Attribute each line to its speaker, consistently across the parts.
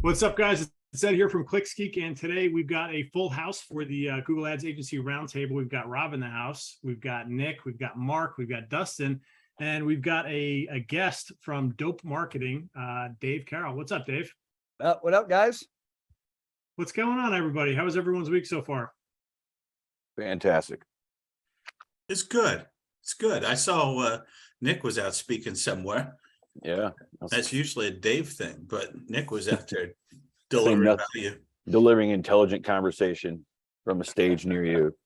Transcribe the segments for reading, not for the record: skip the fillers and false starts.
Speaker 1: What's up, guys? It's Ed here from Geek, and today we've got a full house for the Google Ads Agency Roundtable. We've got Rob in the house, we've got Nick, we've got Mark, we've got Dustin, and we've got a guest from Dope Marketing, Dave Carroll. What's up, Dave?
Speaker 2: What up, guys?
Speaker 1: What's going on, everybody? How was everyone's week so far?
Speaker 3: Fantastic.
Speaker 4: It's good. It's good. I saw Nick was out speaking somewhere.
Speaker 3: Yeah.
Speaker 4: That's usually a Dave thing, but Nick was out there delivering value.
Speaker 3: Delivering intelligent conversation from a stage near you.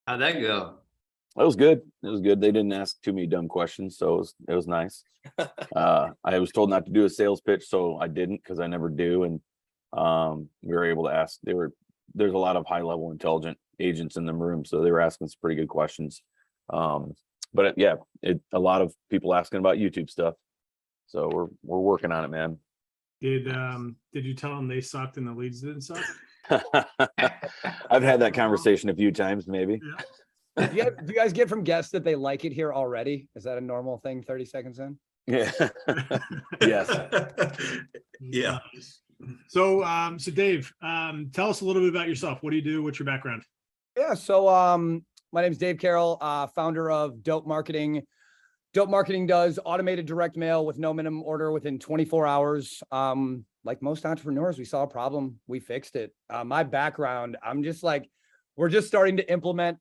Speaker 5: How'd that go?
Speaker 3: That was good. It was good. They didn't ask too many dumb questions, so it was nice. I was told not to do a sales pitch, so I didn't because I never do. And we were able to ask. There's a lot of high level intelligent agents in the room, so they were asking some pretty good questions. But a lot of people asking about YouTube stuff. So we're working on it, man.
Speaker 1: Did you tell them they sucked and the leads didn't suck?
Speaker 3: I've had that conversation a few times, maybe.
Speaker 1: Yeah.
Speaker 2: Do you guys get from guests that they like it here already? Is that a normal thing 30 seconds in?
Speaker 3: Yeah. Yes.
Speaker 4: Yeah.
Speaker 1: So Dave, tell us a little bit about yourself. What do you do? What's your background?
Speaker 2: Yeah. So my name is Dave Carroll, founder of Dope Marketing. Dope Marketing does automated direct mail with no minimum order within 24 hours. Like most entrepreneurs, we saw a problem, we fixed it. My background, we're just starting to implement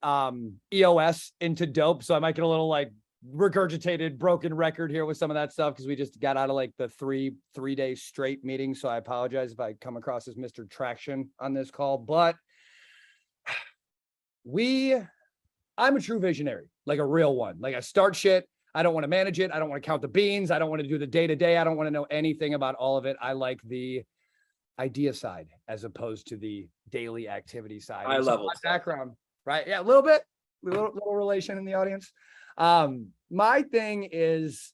Speaker 2: EOS into Dope. So I might get a little like regurgitated broken record here with some of that stuff because we just got out of like the three-day straight meeting. So I apologize if I come across as Mr. Traction on this call, but I'm a true visionary, like a real one. Like I start shit. I don't want to manage it. I don't want to count the beans. I don't want to do the day-to-day. I don't want to know anything about all of it. I like the idea side as opposed to the daily activity side.
Speaker 5: High level
Speaker 2: my background, right? Yeah, a little relation in the audience. My thing is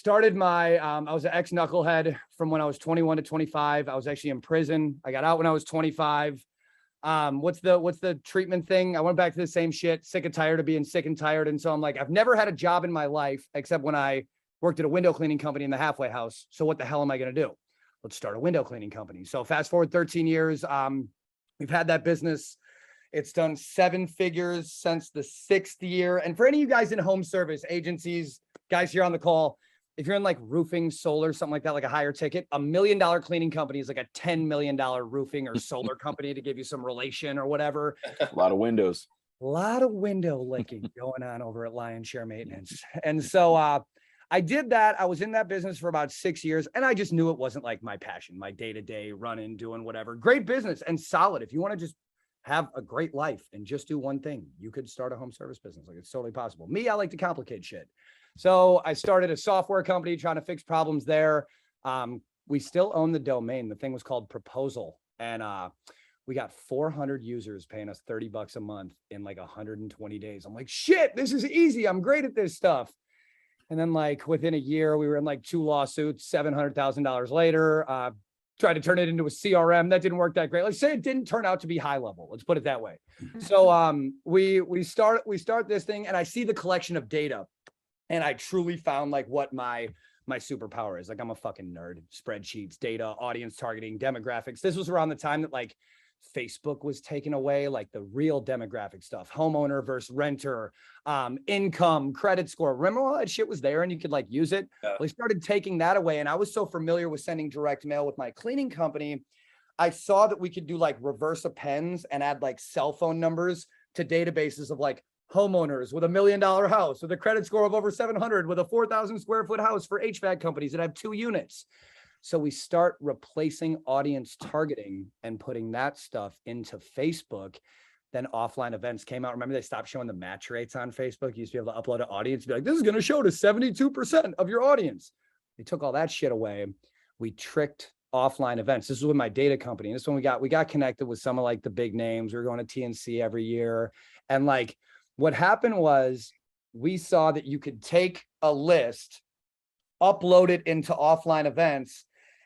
Speaker 2: I was an ex-knucklehead from when I was 21 to 25. I was actually in prison. I got out when I was 25. What's the treatment thing? I went back to the same shit, sick and tired of being sick and tired. And so I'm like, I've never had a job in my life except when I worked at a window cleaning company in the halfway house. So what the hell am I going to do? Let's start a window cleaning company. So fast forward 13 years. We've had that business. It's done 7 figures since the 6th year. And for any of you guys in home service agencies, guys here on the call, if you're in like roofing, solar, something like that, like a higher ticket, $1 million cleaning company is like a $10 million roofing or solar company to give you some relation or whatever.
Speaker 3: A lot of windows.
Speaker 2: A lot of window licking going on over at Lion Share Maintenance. And so I did that. I was in that business for about 6 years and I just knew it wasn't like my passion, my day-to-day running, doing whatever. Great business and solid. If you want to just have a great life and just do one thing, you could start a home service business. Like it's totally possible. Me, I like to complicate shit. So I started a software company trying to fix problems there. We still own the domain. The thing was called Proposal. And we got 400 users paying us $30 a month in like 120 days. I'm like, shit, this is easy. I'm great at this stuff. And then like within a year, we were in like 2 lawsuits, $700,000 later, tried to turn it into a CRM. That didn't work that great. Let's say it didn't turn out to be high level. Let's put it that way. So we start this thing and I see the collection of data. And I truly found like what my superpower is. Like I'm a fucking nerd. Spreadsheets, data, audience targeting, demographics. This was around the time that like Facebook was taken away, like the real demographic stuff, homeowner versus renter, income, credit score. Remember all that shit was there and you could like use it?
Speaker 5: Yeah.
Speaker 2: We started taking that away. And I was so familiar with sending direct mail with my cleaning company. I saw that we could do like reverse appends and add like cell phone numbers to databases of like homeowners with $1 million house with a credit score of over 700 with a 4,000 square foot house for HVAC companies that have 2 units. So we start replacing audience targeting and putting that stuff into Facebook. Then offline events came out. Remember, they stopped showing the match rates on Facebook. You used to be able to upload an audience, be like, this is going to show to 72% of your audience. They took all that shit away. We tricked offline events. This is with my data company. And this one we got connected with some of like the big names. We were going to TNC every year. And like, what happened was we saw that you could take a list, upload it into offline events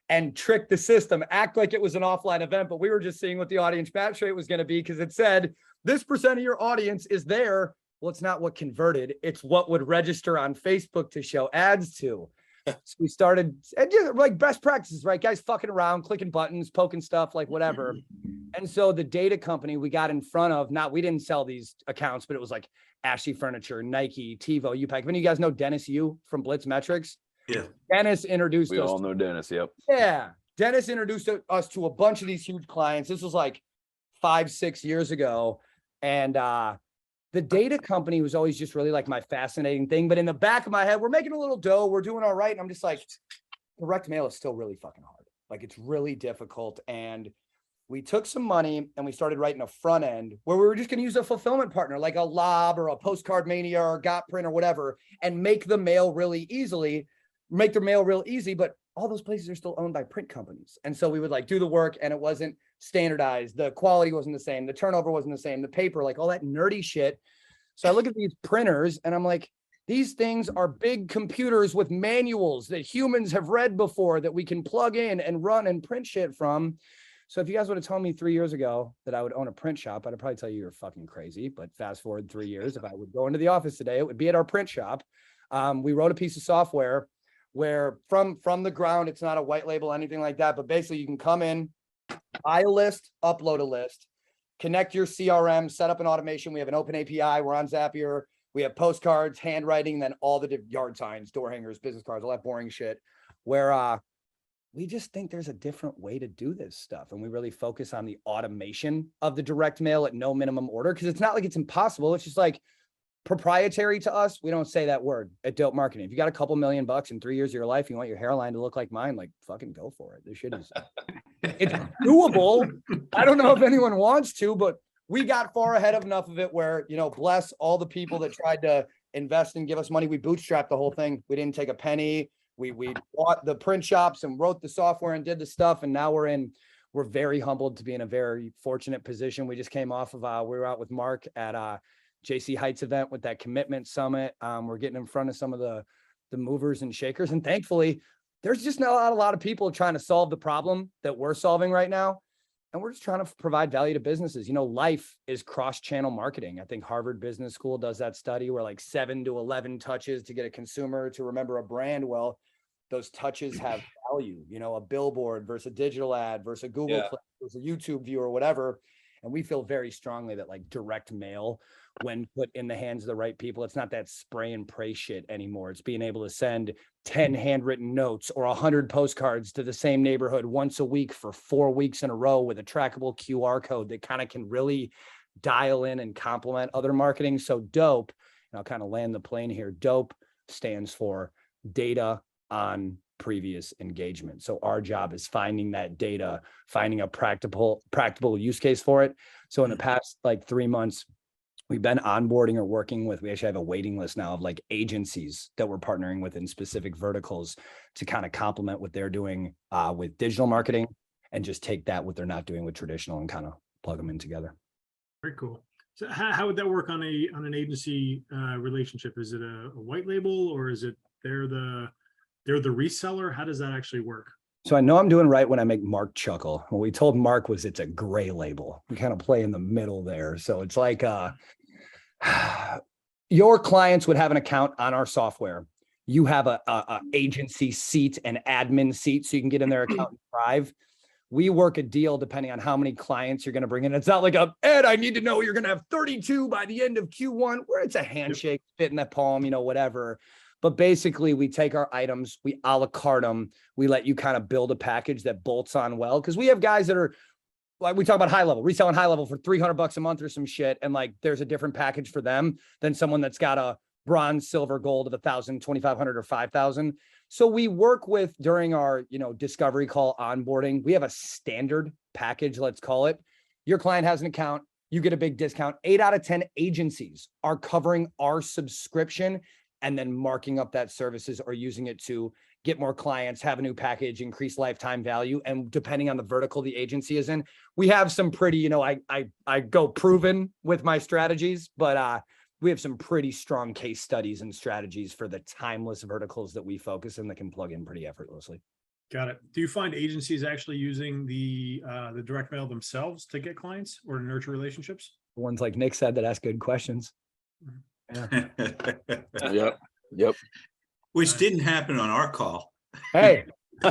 Speaker 2: and trick the system, act like it was an offline event, but we were just seeing what the audience match rate was going to be because it said this percent of your audience is there. Well, it's not what converted. It's what would register on Facebook to show ads to. So we started, and just like best practices, right? Guys fucking around, clicking buttons, poking stuff, like whatever. And so the data company we got in front of, we didn't sell these accounts, but it was like Ashley Furniture, Nike, TiVo, UPAC. Many of you guys know Dennis Yu from Blitz Metrics.
Speaker 4: Yeah.
Speaker 2: Dennis introduced
Speaker 3: We
Speaker 2: us.
Speaker 3: all know Dennis. Yep.
Speaker 2: Yeah. Dennis introduced us to a bunch of these huge clients. This was like 5-6 years ago. And the data company was always just really like my fascinating thing. But in the back of my head, we're making a little dough. We're doing all right. And I'm just like, direct mail is still really fucking hard. Like it's really difficult. And we took some money and we started writing a front end where we were just going to use a fulfillment partner, like a Lob or a Postcard Mania or Gotprint or whatever, and make the mail really easily, make their mail real easy. But all those places are still owned by print companies. And so we would like do the work and it wasn't standardized. The quality wasn't the same. The turnover wasn't the same. The paper, like all that nerdy shit. So I look at these printers and I'm like, these things are big computers with manuals that humans have read before that we can plug in and run and print shit from. So if you guys would have told me 3 years ago that I would own a print shop, I'd probably tell you you're fucking crazy. But fast forward 3 years, if I would go into the office today, it would be at our print shop. We wrote a piece of software where from the ground, it's not a white label, anything like that. But basically you can come in, buy a list, upload a list, connect your CRM, set up an automation. We have an open API. We're on Zapier. We have postcards, handwriting, then all the yard signs, door hangers, business cards, all that boring shit where we just think there's a different way to do this stuff. And we really focus on the automation of the direct mail at no minimum order. Cause it's not like it's impossible. It's just like proprietary to us. We don't say that word at Dope Marketing. If you got a couple $1 million in 3 years of your life, you want your hairline to look like mine, like fucking go for it. This shit is, it's doable. I don't know if anyone wants to, but we got far ahead of enough of it where, you know, bless all the people that tried to invest and give us money. We bootstrapped the whole thing. We didn't take a penny. We bought the print shops and wrote the software and did the stuff. And now we're very humbled to be in a very fortunate position. We just came off of, we were out with Mark at JC Heights event with that commitment summit. We're getting in front of some of the movers and shakers. And thankfully, there's just not a lot of people trying to solve the problem that we're solving right now. And we're just trying to provide value to businesses. You know, life is cross-channel marketing. I think Harvard Business School does that study where like 7 to 11 touches to get a consumer to remember a brand. Well, those touches have value, you know, a billboard versus a digital ad versus a Google click versus a YouTube view or whatever. And we feel very strongly that like direct mail, when put in the hands of the right people, it's not that spray and pray shit anymore. It's being able to send 10 handwritten notes or 100 postcards to the same neighborhood once a week for 4 weeks in a row with a trackable QR code that kind of can really dial in and complement other marketing. So DOPE, and I'll kind of land the plane here. DOPE stands for data on previous engagement. So our job is finding that data, finding a practical use case for it. So in the past like 3 months, we've been onboarding or working with, we actually have a waiting list now of like agencies that we're partnering with in specific verticals to kind of complement what they're doing with digital marketing and just take that, what they're not doing with traditional, and kind of plug them in together.
Speaker 1: Very cool. So how would that work on an agency relationship? Is it a white label, or is it they're the reseller? How does that actually work?
Speaker 2: So I know I'm doing right when I make Mark chuckle. What we told Mark was it's a gray label. We kind of play in the middle there. So it's like your clients would have an account on our software. You have a agency seat, an admin seat, so you can get in their account and thrive. We work a deal depending on how many clients you're going to bring in. It's not like Ed, I need to know you're going to have 32 by the end of Q1, where it's a handshake, fit in that palm, you know, whatever. But basically, we take our items, we a la carte them, we let you kind of build a package that bolts on well. Because we have guys that are, like we talk about high level, reselling high level for $300 a month or some shit. And like, there's a different package for them than someone that's got a bronze, silver, gold of 1,000, 2,500 or 5,000. So we work with, during our, you know, discovery call onboarding, we have a standard package, let's call it. Your client has an account, you get a big discount. 8 out of 10 agencies are covering our subscription and then marking up that services or using it to get more clients, have a new package, increase lifetime value. And depending on the vertical the agency is in, we have some pretty, you know, I go proven with my strategies, but we have some pretty strong case studies and strategies for the timeless verticals that we focus in that can plug in pretty effortlessly.
Speaker 1: Got it. Do you find agencies actually using the direct mail themselves to get clients or to nurture relationships?
Speaker 2: Ones like Nick said that ask good questions.
Speaker 1: Mm-hmm.
Speaker 3: Yep.
Speaker 4: Which
Speaker 1: Nice.
Speaker 4: didn't happen on our call.
Speaker 2: Hey,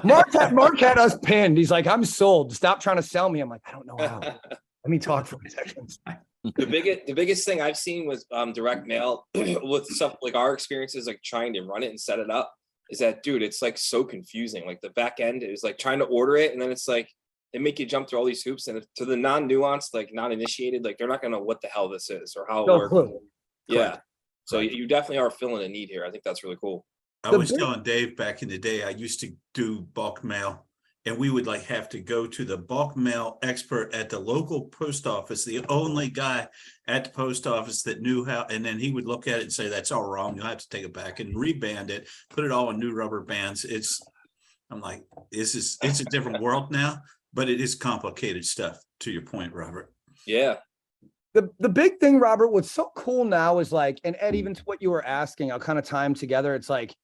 Speaker 2: Mark had us pinned. He's like, I'm sold. Stop trying to sell me. I'm like, I don't know how. Let me talk for a second.
Speaker 5: The biggest thing I've seen with direct mail with stuff like our experiences, like trying to run it and set it up, is that, dude, it's like so confusing. Like the back end is like trying to order it, and then it's like they make you jump through all these hoops, and to the non-nuanced, like non-initiated, like they're not gonna know what the hell this is or how it
Speaker 2: No
Speaker 5: works.
Speaker 2: clue.
Speaker 5: Yeah. So you definitely are filling a need here. I think that's really cool.
Speaker 4: I was telling Dave back in the day, I used to do bulk mail, and we would like have to go to the bulk mail expert at the local post office, the only guy at the post office that knew how, and then he would look at it and say, that's all wrong. You'll have to take it back and reband it, put it all in new rubber bands. I'm like, it's a different world now, but it is complicated stuff, to your point, Robert.
Speaker 5: Yeah.
Speaker 2: The big thing, Robert, what's so cool now is like, and Ed, even to what you were asking, I'll kind of tie them together. It's like,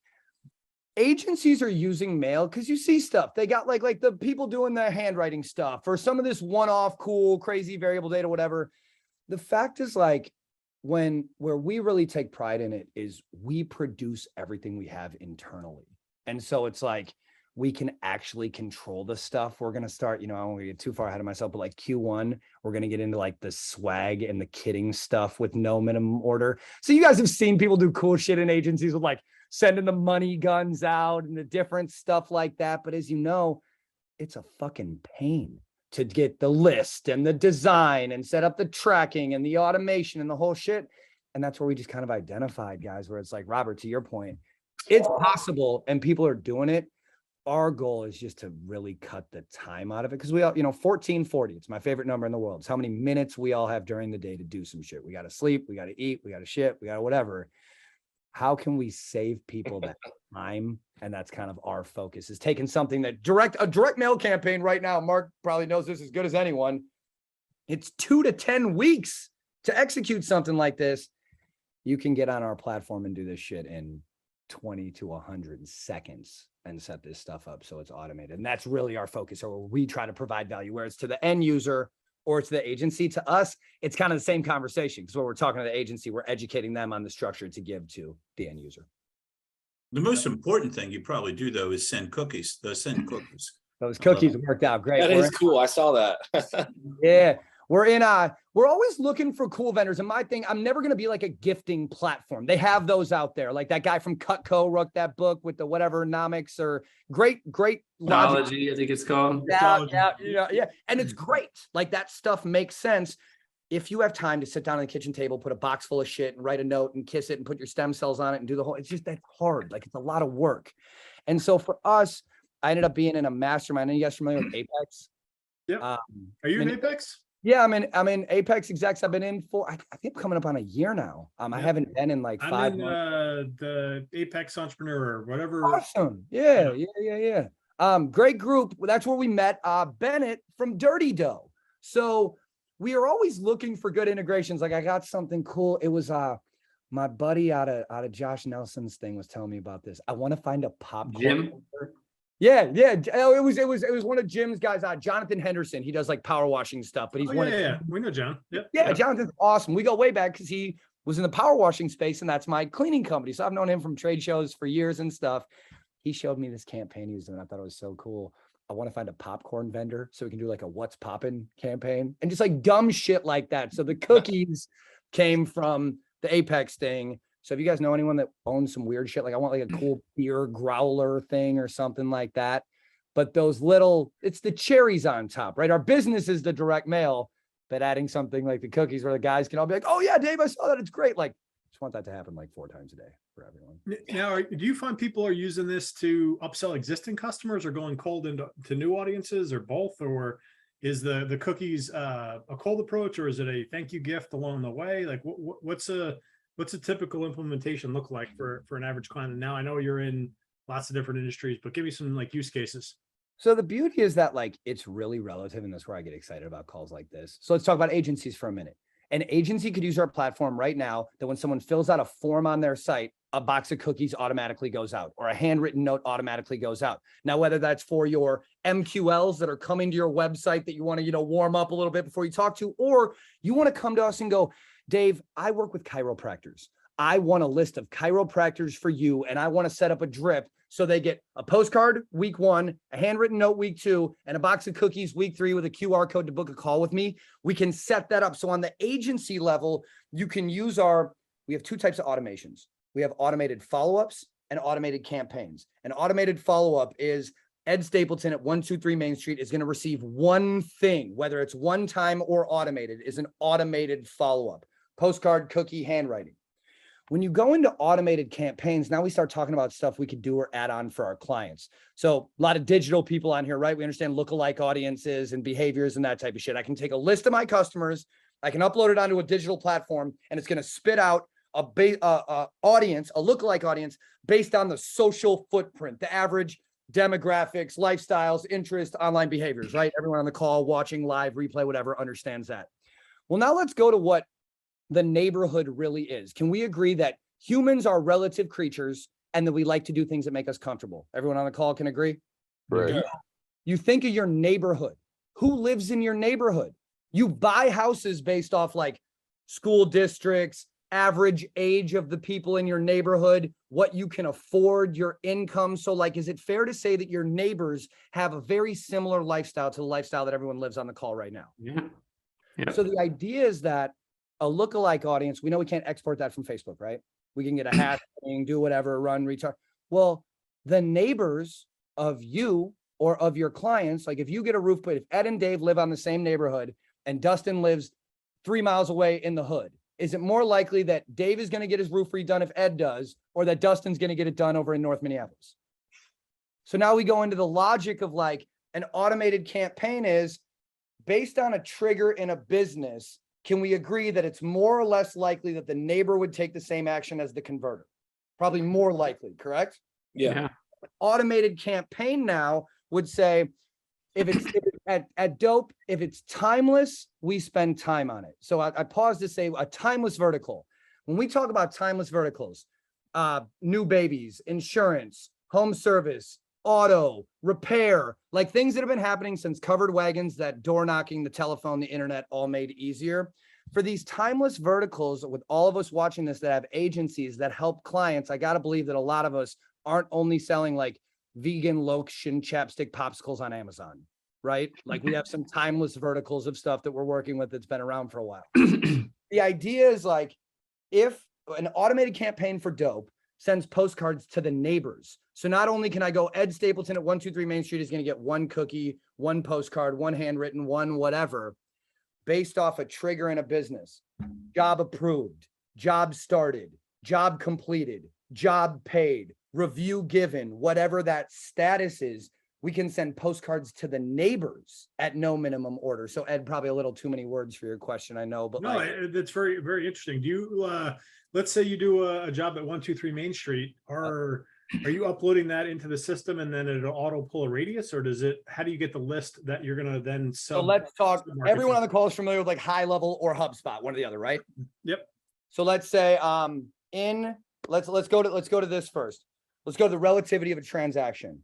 Speaker 2: agencies are using mail because you see stuff. They got like the people doing the handwriting stuff or some of this one-off cool, crazy variable data, whatever. The fact is like where we really take pride in it is we produce everything we have internally. And so it's like, we can actually control the stuff. We're going to start, I don't want to get too far ahead of myself, but like Q1, we're going to get into like the swag and the kitting stuff with no minimum order. So you guys have seen people do cool shit in agencies with like sending the money guns out and the different stuff like that. But as you know, it's a fucking pain to get the list and the design and set up the tracking and the automation and the whole shit. And that's where we just kind of identified, guys, where it's like, Robert, to your point, it's possible and people are doing it. Our goal is just to really cut the time out of it. Cause we all, 1440, it's my favorite number in the world. It's how many minutes we all have during the day to do some shit. We got to sleep, we got to eat, we got to shit, we got to whatever. How can we save people that time? And that's kind of our focus, is taking something that a direct mail campaign right now, Mark probably knows this as good as anyone. It's 2 to 10 weeks to execute something like this. You can get on our platform and do this shit in 20 to 100 seconds and set this stuff up so it's automated. And that's really our focus, or where we try to provide value, where it's to the end user or to the agency. To us, it's kind of the same conversation, because when we're talking to the agency, we're educating them on the structure to give to the end user.
Speaker 4: The most important thing you probably do, though, is send cookies. Those
Speaker 2: cookies worked out great.
Speaker 5: That is cool. I saw that.
Speaker 2: Yeah. We're always looking for cool vendors. And my thing, I'm never going to be like a gifting platform. They have those out there. Like that guy from Cutco wrote that book with the whatever nomics, or great
Speaker 6: Technology, I think it's called.
Speaker 2: Yeah. And it's great. Like that stuff makes sense. If you have time to sit down at the kitchen table, put a box full of shit and write a note and kiss it and put your stem cells on it and do the whole, it's just that hard. Like it's a lot of work. And so for us, I ended up being in a mastermind. Are you guys familiar with Apex?
Speaker 1: Yeah. Are you in Apex?
Speaker 2: Yeah, I'm in Apex Execs. I've been in for, I think coming up on a year now. I haven't been in like 5 months.
Speaker 1: The Apex Entrepreneur or whatever.
Speaker 2: Awesome. Yeah. Great group. That's where we met Bennett from Dirty Dough. So we are always looking for good integrations. Like I got something cool. It was my buddy out of Josh Nelson's thing was telling me about this. I want to find a popcorn.
Speaker 6: Jim?
Speaker 2: Yeah. Oh, it was one of Jim's guys, Jonathan Henderson. He does like power washing stuff, but he's
Speaker 1: we know John. Yep.
Speaker 2: Yeah, Jonathan's awesome. We go way back because he was in the power washing space, and that's my cleaning company. So I've known him from trade shows for years and stuff. He showed me this campaign he was doing. I thought it was so cool. I want to find a popcorn vendor so we can do like a what's poppin' campaign and just like dumb shit like that. So the cookies came from the Apex thing. So if you guys know anyone that owns some weird shit, like I want like a cool beer growler thing or something like that. But those it's the cherries on top, right? Our business is the direct mail, but adding something like the cookies where the guys can all be like, oh yeah, Dave, I saw that. It's great. Like just want that to happen like 4 times a day for everyone.
Speaker 1: Now, do you find people are using this to upsell existing customers or going cold into new audiences, or both? Or is the cookies a cold approach, or is it a thank you gift along the way? Like what's a typical implementation look like for an average client? And now I know you're in lots of different industries, but give me some like use cases.
Speaker 2: So the beauty is that like, it's really relative. And that's where I get excited about calls like this. So let's talk about agencies for a minute. An agency could use our platform right now that when someone fills out a form on their site, a box of cookies automatically goes out, or a handwritten note automatically goes out. Now, whether that's for your MQLs that are coming to your website that you want to, warm up a little bit before you talk to, or you want to come to us and go, Dave, I work with chiropractors. I want a list of chiropractors for you, and I want to set up a drip so they get a postcard week 1, a handwritten note week 2, and a box of cookies week 3 with a QR code to book a call with me. We can set that up. So on the agency level, you can use we have 2 types of automations. We have automated follow-ups and automated campaigns. An automated follow-up is Ed Stapleton at 123 Main Street is going to receive one thing, whether it's one time or automated, is an automated follow-up. Postcard, cookie, handwriting. When you go into automated campaigns, now we start talking about stuff we could do or add on for our clients. So a lot of digital people on here, right? We understand lookalike audiences and behaviors and that type of shit. I can take a list of my customers, I can upload it onto a digital platform, and it's going to spit out a audience, a lookalike audience based on the social footprint, the average demographics, lifestyles, interests, online behaviors, right? Everyone on the call, watching live, replay, whatever, understands that. Well, now let's go to what the neighborhood really is. Can we agree that humans are relative creatures and that we like to do things that make us comfortable? Everyone on the call can agree?
Speaker 3: Right.
Speaker 2: You think of your neighborhood. Who lives in your neighborhood? You buy houses based off like school districts, average age of the people in your neighborhood, what you can afford, your income. So like, is it fair to say that your neighbors have a very similar lifestyle to the lifestyle that everyone lives on the call right now?
Speaker 6: Yeah. Yeah.
Speaker 2: So the idea is that a lookalike audience, we know we can't export that from Facebook, right? We can get a hash thing, do whatever, run, retard. Well, the neighbors of you or of your clients, like if you get a roof, but if Ed and Dave live on the same neighborhood and Dustin lives 3 miles away in the hood, is it more likely that Dave is going to get his roof redone if Ed does, or that Dustin's going to get it done over in North Minneapolis? So now we go into the logic of like an automated campaign is based on a trigger in a business. Can we agree that it's more or less likely that the neighbor would take the same action as the converter? Probably more likely, correct?
Speaker 5: Yeah.
Speaker 2: Automated campaign now would say, if it's at Dope, if it's timeless, we spend time on it. So I pause to say a timeless vertical. When we talk about timeless verticals, new babies, insurance, home service, auto, repair, like things that have been happening since covered wagons, that door knocking, the telephone, the internet all made easier. For these timeless verticals, with all of us watching this that have agencies that help clients, I got to believe that a lot of us aren't only selling like vegan lotion chapstick popsicles on Amazon, right? Like we have some timeless verticals of stuff that we're working with that's been around for a while. The idea is like, if an automated campaign for Dope sends postcards to the neighbors. So not only can I go Ed Stapleton at 123 Main Street is going to get one cookie, one postcard, one handwritten, one whatever, based off a trigger in a business, job approved, job started, job completed, job paid, review given, whatever that status is, we can send postcards to the neighbors at no minimum order. So Ed, probably a little too many words for your question, I know, but
Speaker 1: no, that's very, very interesting. Do you, let's say you do a job at 123 Main Street, are you uploading that into the system and then it'll auto pull a radius, or does it, how do you get the list that you're going to then sell?
Speaker 2: So let's talk, everyone on the call is familiar with like High Level or HubSpot, one or the other, right?
Speaker 1: Yep.
Speaker 2: So let's say let's go to this first. Let's go to the relativity of a transaction.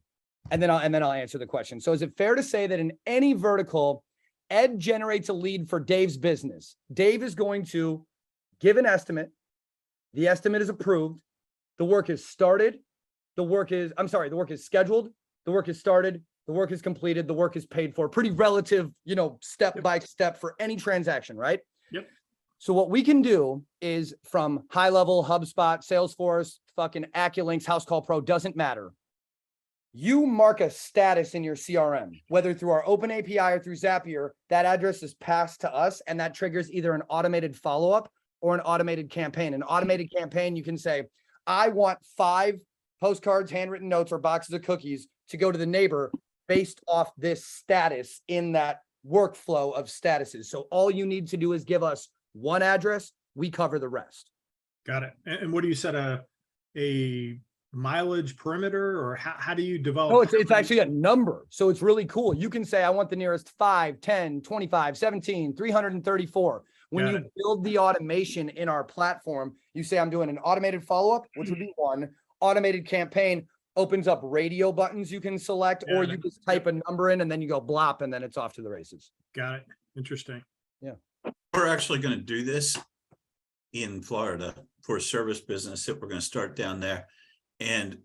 Speaker 2: And then I'll answer the question. So is it fair to say that in any vertical, Ed generates a lead for Dave's business? Dave is going to give an estimate. The estimate is approved. The work is started. The work is scheduled. The work is started. The work is completed. The work is paid for. Pretty relative, step by step for any transaction, right?
Speaker 1: Yep.
Speaker 2: So what we can do is from High Level, HubSpot, Salesforce, fucking Acculinks, House Call Pro, doesn't matter. You mark a status in your CRM, whether through our open API or through Zapier, that address is passed to us and that triggers either an automated follow-up or an automated campaign. An automated campaign, you can say, I want 5 postcards, handwritten notes, or boxes of cookies to go to the neighbor based off this status in that workflow of statuses. So all you need to do is give us one address, we cover the rest.
Speaker 1: Got it. And what do you set a mileage perimeter, or how do you develop?
Speaker 2: No, it's actually a number. So it's really cool. You can say, I want the nearest 5, 10, 25, 17, 334. When you build the automation in our platform, you say, I'm doing an automated follow-up, which would be one. Automated campaign opens up radio buttons you can select, or you just type a number in and then you go blop and then it's off to the races.
Speaker 1: Got it. Interesting.
Speaker 2: Yeah.
Speaker 4: We're actually going to do this. in Florida for a service business that we're going to start down there. And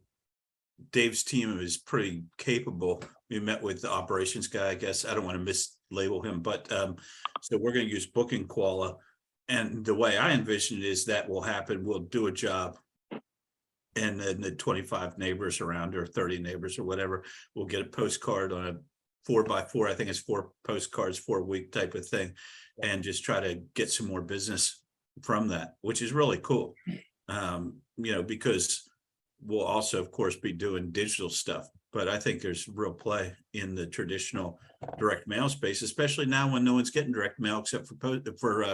Speaker 4: Dave's team is pretty capable. We met with the operations guy, I guess. I don't want to mislabel him, but so we're going to use Booking Koala. And the way I envision it is that will happen. We'll do a job, and then the 25 neighbors around, or 30 neighbors or whatever, we'll get a postcard on a 4x4. I think it's 4 postcards, 4-week type of thing, and just try to get some more business from that, which is really cool. Because we'll also, of course, be doing digital stuff, but I think there's real play in the traditional direct mail space, especially now when no one's getting direct mail except for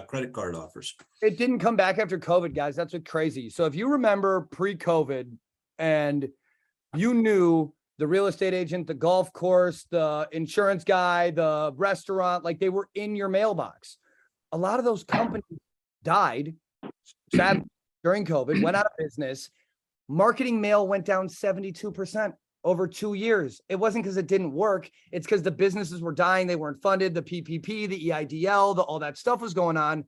Speaker 4: credit card offers.
Speaker 2: It didn't come back after COVID, guys. That's what's crazy. So if you remember pre-COVID and you knew the real estate agent, the golf course, the insurance guy, the restaurant, like they were in your mailbox. A lot of those companies died, sadly, during COVID, went out of business. Marketing mail went down 72% over 2 years. It wasn't because it didn't work. It's because the businesses were dying. They weren't funded. The PPP, the EIDL, all that stuff was going on.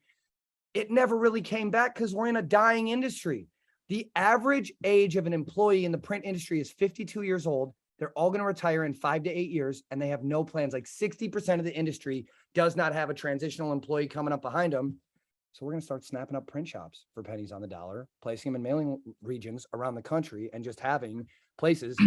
Speaker 2: It never really came back because we're in a dying industry. The average age of an employee in the print industry is 52 years old. They're all going to retire in 5 to 8 years, and they have no plans. Like 60% of the industry does not have a transitional employee coming up behind them. So we're going to start snapping up print shops for pennies on the dollar, placing them in mailing regions around the country, and just having places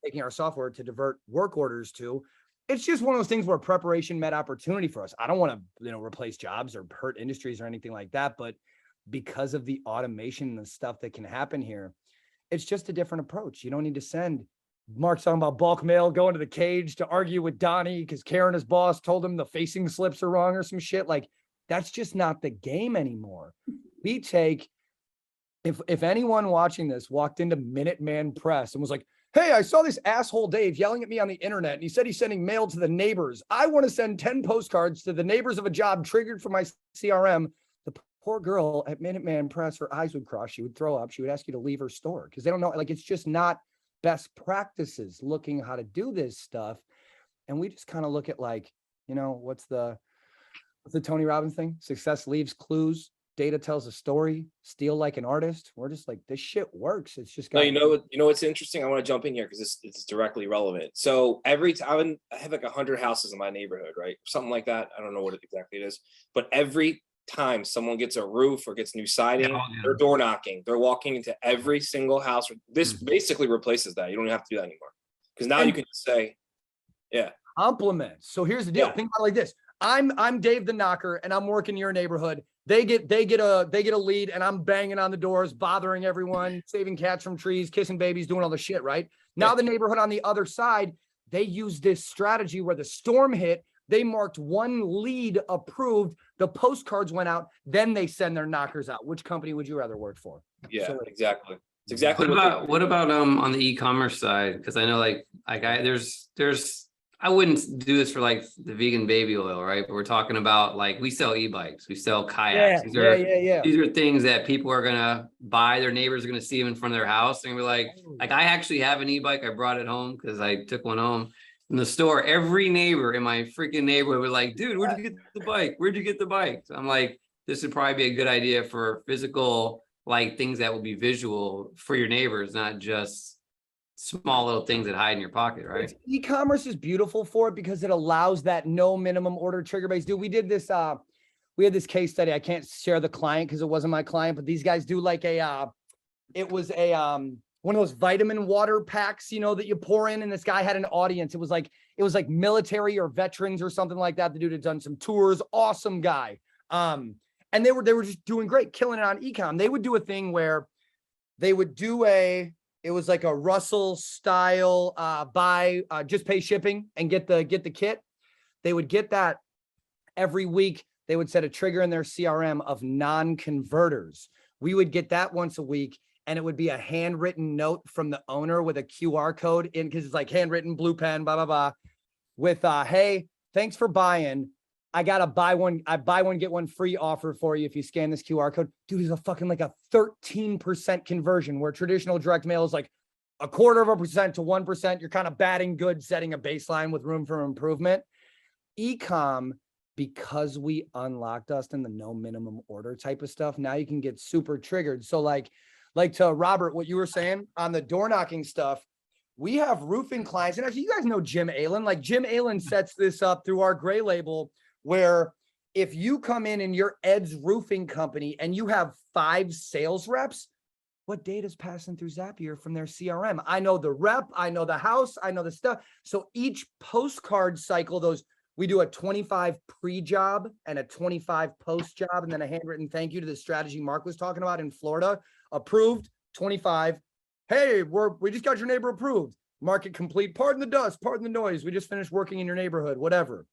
Speaker 2: taking our software to divert work orders to. It's just one of those things where preparation met opportunity for us. I don't want to, replace jobs or hurt industries or anything like that, but because of the automation and the stuff that can happen here, it's just a different approach. You don't need to send. Mark's talking about bulk mail, going to the cage to argue with Donnie because Karen, his boss, told him the facing slips are wrong or some shit. Like, that's just not the game anymore. We take, if anyone watching this walked into Minuteman Press and was like, hey, I saw this asshole Dave yelling at me on the internet, and he said he's sending mail to the neighbors. I want to send 10 postcards to the neighbors of a job triggered from my CRM. The poor girl at Minuteman Press, her eyes would cross. She would throw up. She would ask you to leave her store because they don't know. Like, it's just not best practices looking how to do this stuff. And we just kind of look at like, what's the Tony Robbins thing? Success leaves clues. Data tells a story. Steal like an artist. We're just like, this shit works. It's just
Speaker 5: no. You know what's interesting? I want to jump in here because it's directly relevant. So every time I have like 100 houses in my neighborhood, right? Something like that. I don't know what exactly it is, but every time someone gets a roof or gets new siding, they're door knocking. They're walking into every single house. This basically replaces that. You don't have to do that anymore because now you can just say,
Speaker 2: compliments. So here's the deal. Think about it like this. I'm Dave the knocker, and I'm working your neighborhood. They get a lead, and I'm banging on the doors, bothering everyone, saving cats from trees, kissing babies, doing all the shit, right? Now the neighborhood on the other side, they use this strategy where the storm hit, they marked one lead approved, the postcards went out, then they send their knockers out. Which company would you rather work for?
Speaker 5: Yeah, exactly. It's exactly
Speaker 6: what about on the e-commerce side? Because I know there's I wouldn't do this for like the vegan baby oil, right? But we're talking about like we sell e-bikes, we sell kayaks. These are things that people are gonna buy. Their neighbors are gonna see them in front of their house, and we're like I actually have an e-bike. I brought it home because I took one home in the store. Every neighbor in my freaking neighborhood was like, "Dude, where'd you get the bike? Where'd you get the bike?" So I'm like, this would probably be a good idea for physical like things that will be visual for your neighbors, not just small little things that hide in your pocket, right?
Speaker 2: E-commerce is beautiful for it because it allows that no minimum order trigger base. Dude, we did this, we had this case study. I can't share the client because it wasn't my client, but these guys do like it was a, one of those vitamin water packs, that you pour in, and this guy had an audience. It was like military or veterans or something like that. The dude had done some tours, awesome guy. And they were just doing great, killing it on e-com. They would do a thing where they would do it was like a Russell style buy, just pay shipping and get the kit. They would get that every week. They would set a trigger in their CRM of non-converters. We would get that once a week, and it would be a handwritten note from the owner with a QR code in, because it's like handwritten, blue pen, blah, blah, blah, with hey, thanks for buying. I got a buy one, get one free offer for you if you scan this QR code. Dude, it's a fucking like a 13% conversion, where traditional direct mail is like 0.25% to 1%. You're kind of batting good, setting a baseline with room for improvement. E-com because we unlocked, Dustin, the no minimum order type of stuff, now you can get super triggered. So like to Robert, what you were saying on the door knocking stuff, we have roofing clients. And actually, you guys know Jim Allen. Like Jim Allen sets this up through our gray label, where if you come in your Ed's roofing company and you have 5 sales reps, what data is passing through Zapier from their CRM? I know the rep, I know the house, I know the stuff. So each postcard cycle, we do a 25 pre-job and a 25 post-job, and then a handwritten thank you to the strategy Mark was talking about in Florida. Approved, 25. Hey, we just got your neighbor approved. Market complete. Pardon the dust, pardon the noise. We just finished working in your neighborhood, whatever.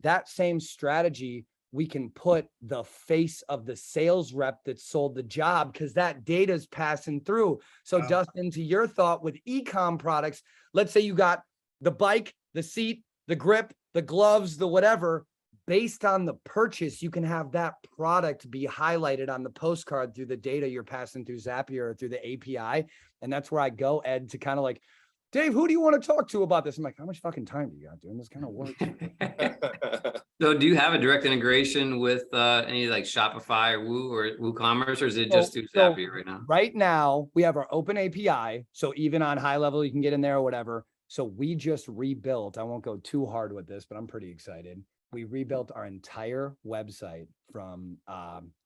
Speaker 2: That same strategy, we can put the face of the sales rep that sold the job, because that data is passing through. So
Speaker 1: Wow.
Speaker 2: Dustin, to your thought with e-com products, let's say you got the bike, the seat, the grip, the gloves, the whatever, based on the purchase, you can have that product be highlighted on the postcard through the data you're passing through Zapier or through the API. And that's where I go, Ed, to kind of like, Dave, who do you want to talk to about this? I'm like, how much fucking time do you got doing this kind of work?
Speaker 6: So do you have a direct integration with any like Shopify or WooCommerce, or is it just through Zapier right now?
Speaker 2: Right now, we have our open API. So even on high level, you can get in there or whatever. So we just rebuilt, I won't go too hard with this, but I'm pretty excited. We rebuilt our entire website from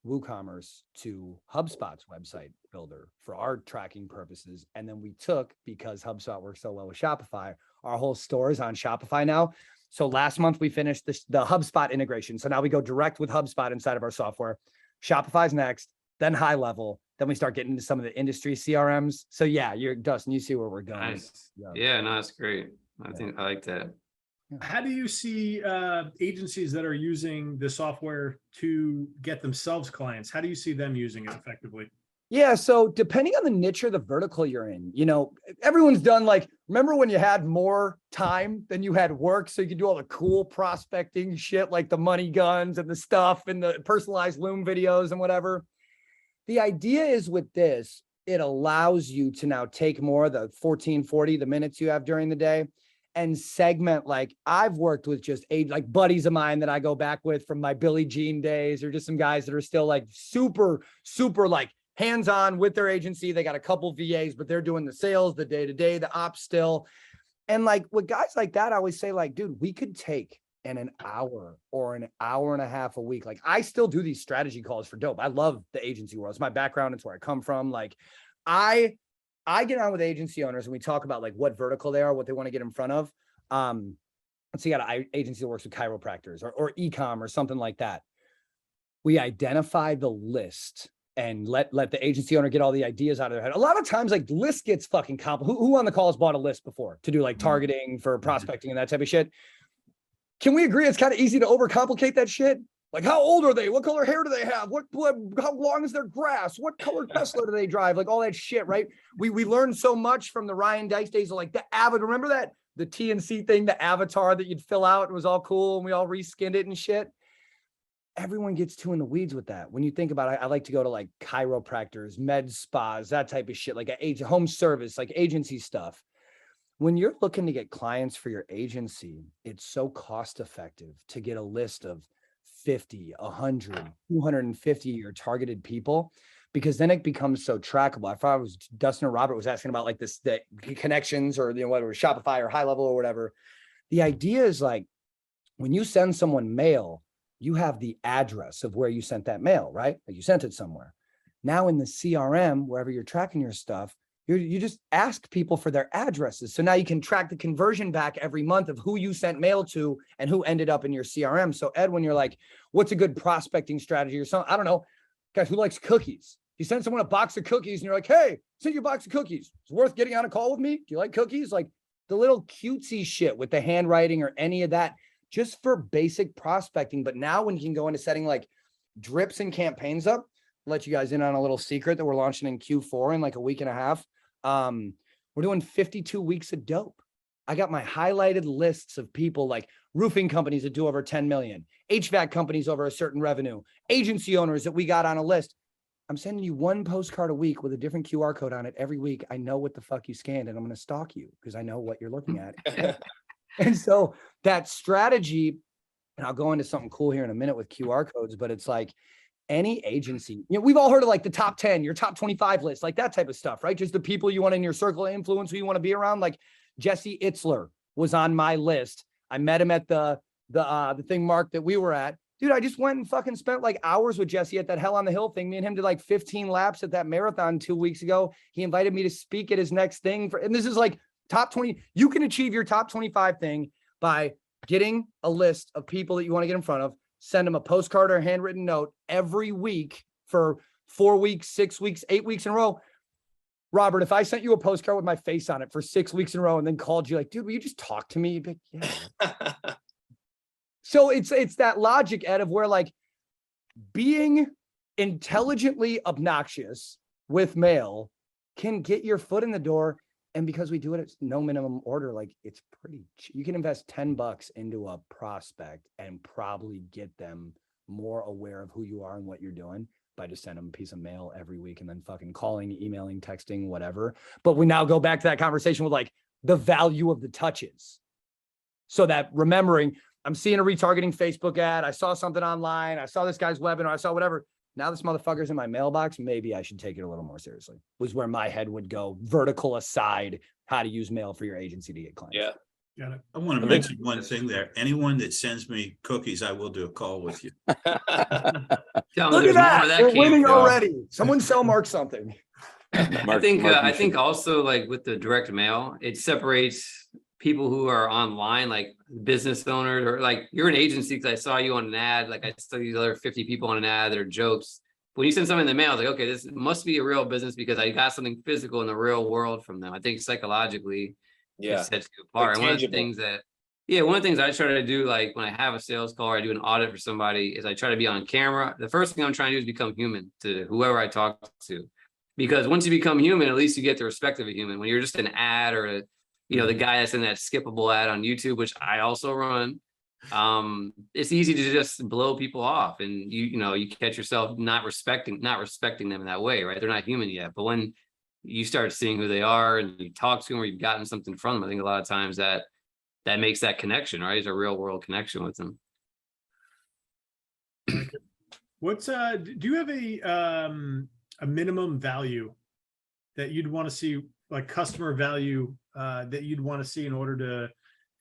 Speaker 2: WooCommerce to HubSpot's website builder for our tracking purposes. And then we took, because HubSpot works so well with Shopify, our whole store is on Shopify now. So last month we finished the HubSpot integration. So now we go direct with HubSpot inside of our software. Shopify's next, then high level. Then we start getting into some of the industry CRMs. So yeah, Dustin, you see where we're going.
Speaker 6: Nice. Yeah, no, that's great. I like that.
Speaker 1: How do you see agencies that are using the software to get themselves clients? How do you see them using it effectively?
Speaker 2: Yeah, so depending on the niche or the vertical you're in, everyone's done, like, remember when you had more time than you had work, so you could do all the cool prospecting shit, like the money guns and the stuff and the personalized Loom videos and whatever. The idea is with this, it allows you to now take more of the 1440, the minutes you have during the day, and segment. Like I've worked with just like buddies of mine that I go back with from my Billie Jean days, or just some guys that are still like super, super like hands-on with their agency. They got a couple VAs, but they're doing the sales, the day-to-day, the ops still. And like with guys like that, I always say like, dude, we could take an hour or an hour and a half a week. Like I still do these strategy calls for dope. I love the agency world. It's my background. It's where I come from. Like I get on with agency owners and we talk about like what vertical they are, what they want to get in front of. Let's see, you got an agency that works with chiropractors or e-com or something like that. We identify the list and let the agency owner get all the ideas out of their head. A lot of times, like the list gets fucking complicated. Who on the call has bought a list before to do like targeting for prospecting and that type of shit? Can we agree it's kind of easy to overcomplicate that shit? Like, how old are they? What color hair do they have? How long is their grass? What color Tesla do they drive? Like all that shit, right? We learned so much from the Ryan Dice days of like the avatar. Remember that? The TNC thing, the avatar that you'd fill out, it was all cool and we all reskinned it and shit. Everyone gets too in the weeds with that. When you think about it, I like to go to like chiropractors, med spas, that type of shit, like home service, like agency stuff. When you're looking to get clients for your agency, it's so cost effective to get a list of 50, 100, 250 your targeted people, because then it becomes so trackable. I thought it was Dustin or Robert was asking about like this, the connections or, whether it's Shopify or high level or whatever. The idea is like when you send someone mail, you have the address of where you sent that mail, right? Like you sent it somewhere. Now in the CRM, wherever you're tracking your stuff, you just ask people for their addresses. So now you can track the conversion back every month of who you sent mail to and who ended up in your CRM. So Ed, when you're like, what's a good prospecting strategy or something? I don't know, guys, who likes cookies? You send someone a box of cookies and you're like, hey, send you a box of cookies. It's worth getting on a call with me. Do you like cookies? Like the little cutesy shit with the handwriting or any of that, just for basic prospecting. But now when you can go into setting like drips and campaigns up, I'll let you guys in on a little secret that we're launching in Q4 in like a week and a half. We're doing 52 weeks of dope. I got my highlighted lists of people like roofing companies that do over 10 million, HVAC companies over a certain revenue, agency owners that we got on a list. I'm sending you one postcard a week with a different QR code on it every week. I know what the fuck you scanned and I'm going to stalk you because I know what you're looking at. And so that strategy and I'll go into something cool here in a minute with QR codes, but it's like any agency, we've all heard of like the top 10, your top 25 list, like that type of stuff, right? Just the people you want in your circle of influence, who you want to be around. Like Jesse Itzler was on my list. I met him at the thing, Mark, that we were at. Dude, I just went and fucking spent like hours with Jesse at that Hell on the Hill thing. Me and him did like 15 laps at that marathon 2 weeks ago. He invited me to speak at his next thing and this is like top 20. You can achieve your top 25 thing by getting a list of people that you want to get in front of, send them a postcard or a handwritten note every week for 4 weeks, 6 weeks, 8 weeks in a row. Robert, if I sent you a postcard with my face on it for 6 weeks in a row and then called you like, dude, will you just talk to me? You'd be like, yeah. So it's that logic, Ed, of where like being intelligently obnoxious with mail can get your foot in the door. And because we do it at no minimum order, like it's pretty cheap. You can invest $10 into a prospect and probably get them more aware of who you are and what you're doing by just sending them a piece of mail every week and then fucking calling, emailing, texting, whatever. But we now go back to that conversation with like the value of the touches. So that remembering, I'm seeing a retargeting Facebook ad. I saw something online. I saw this guy's webinar. I saw whatever. Now this motherfucker's in my mailbox. Maybe I should take it a little more seriously. Was where my head would go. Vertical aside, how to use mail for your agency to get clients.
Speaker 5: Yeah.
Speaker 1: Got it.
Speaker 4: I want to mention one thing there. Anyone that sends me cookies, I will do a call with you.
Speaker 2: Look at that. We're winning already. Someone sell Mark something.
Speaker 6: I think also like with the direct mail, it separates people who are online, like business owners, or like you're an agency because I saw you on an ad, like I saw these other 50 people on an ad that are jokes. When you send something in the mail, it's like, okay, this must be a real business because I got something physical in the real world from them. I think psychologically, it sets you apart. And one of the things I try to do, like when I have a sales call or I do an audit for somebody, is I try to be on camera. The first thing I'm trying to do is become human to whoever I talk to, because once you become human, at least you get the respect of a human. When you're just an ad or the guy that's in that skippable ad on YouTube, which I also run, it's easy to just blow people off, and you catch yourself not respecting them in that way, right? They're not human yet. But when you start seeing who they are and you talk to them or you've gotten something from them, I think a lot of times that makes that connection, right? It's a real world connection with them.
Speaker 1: What's do you have a minimum value that you'd want to see, like customer value that you'd want to see in order to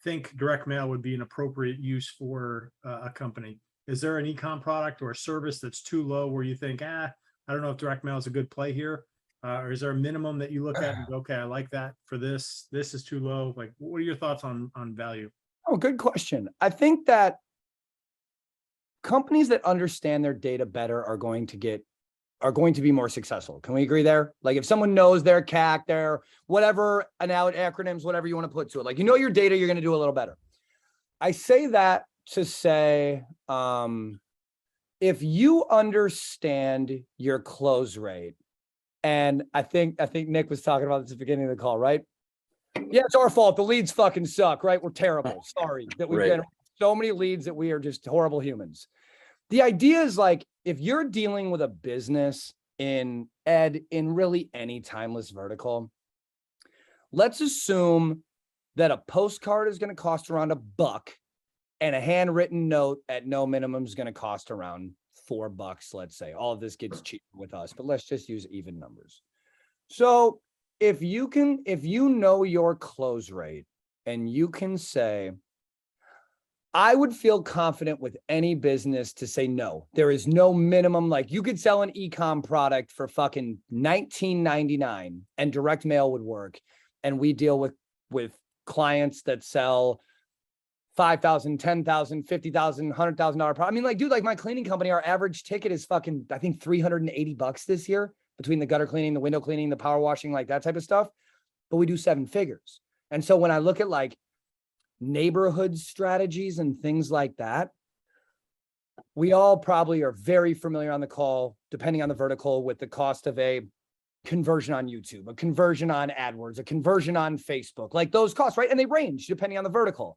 Speaker 1: think direct mail would be an appropriate use for a company? Is there an e-com product or a service that's too low where you think, I don't know if direct mail is a good play here? Or is there a minimum that you look at and go, okay, I like that for this. This is too low. Like, what are your thoughts on value?
Speaker 2: Oh, good question. I think that companies that understand their data better are going to be more successful. Can we agree there? Like if someone knows their CAC, their whatever acronyms, whatever you want to put to it, like, your data, you're going to do a little better. I say that to say, if you understand your close rate, and I think Nick was talking about this at the beginning of the call, right? Yeah, it's our fault. The leads fucking suck, right? We're terrible. Sorry that we've generated so many leads that we are just horrible humans. The idea is like, if you're dealing with a business in really any timeless vertical, let's assume that a postcard is going to cost around $1 and a handwritten note at no minimum is going to cost around $4, let's say. All of this gets cheaper with us, but let's just use even numbers. So if you know your close rate and you can say, I would feel confident with any business to say, no, there is no minimum. Like you could sell an e-com product for fucking $19.99 and direct mail would work. And we deal with clients that sell $5,000, $10,000, $50,000, $100,000 product. I mean, like, dude, like my cleaning company, our average ticket is fucking, I think $380 this year between the gutter cleaning, the window cleaning, the power washing, like that type of stuff. But we do 7 figures. And so when I look at like neighborhood strategies and things like that, we all probably are very familiar on the call, depending on the vertical, with the cost of a conversion on YouTube, a conversion on AdWords, a conversion on Facebook, like those costs, right? And they range depending on the vertical.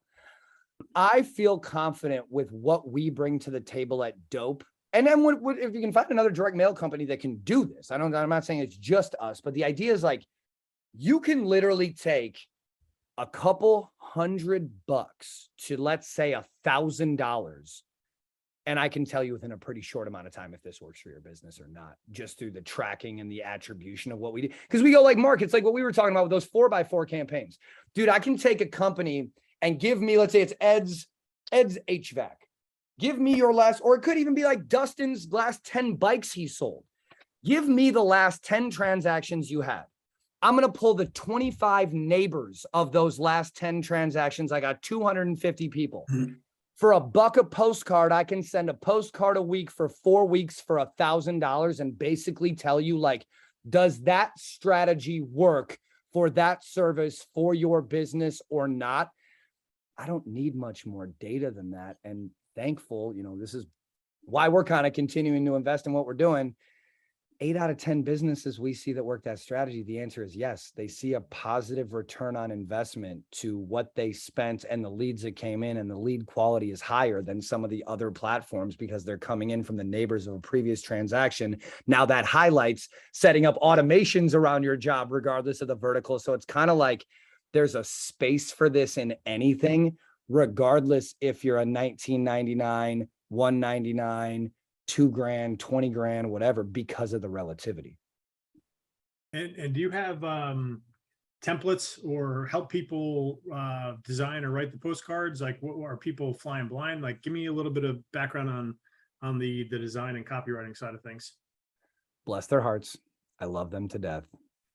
Speaker 2: I feel confident with what we bring to the table at Dope. And then if you can find another direct mail company that can do this, I'm not saying it's just us, but the idea is like, you can literally take a couple $100 to, let's say, $1,000. And I can tell you within a pretty short amount of time if this works for your business or not, just through the tracking and the attribution of what we do. Because we go like, Mark, it's like what we were talking about with those 4x4 campaigns. Dude, I can take a company and give me, let's say it's Ed's HVAC. Give me your last, or it could even be like Dustin's last 10 bikes he sold. Give me the last 10 transactions you had. I'm going to pull the 25 neighbors of those last 10 transactions. I got 250 people. For $1 a postcard, I can send a postcard a week for 4 weeks for $1,000 and basically tell you, like, does that strategy work for that service for your business or not? I don't need much more data than that. And thankful, this is why we're kind of continuing to invest in what we're doing. 8 out of 10 businesses we see that work that strategy, the answer is yes. They see a positive return on investment to what they spent and the leads that came in, and the lead quality is higher than some of the other platforms because they're coming in from the neighbors of a previous transaction. Now that highlights setting up automations around your job, regardless of the vertical. So it's kind of like there's a space for this in anything, regardless if you're a $19.99, $199, $2,000, $20,000, whatever, because of the relativity.
Speaker 1: And do you have templates or help people design or write the postcards? Like, what are people flying blind? Like, give me a little bit of background on the design and copywriting side of things.
Speaker 2: Bless their hearts. I love them to death.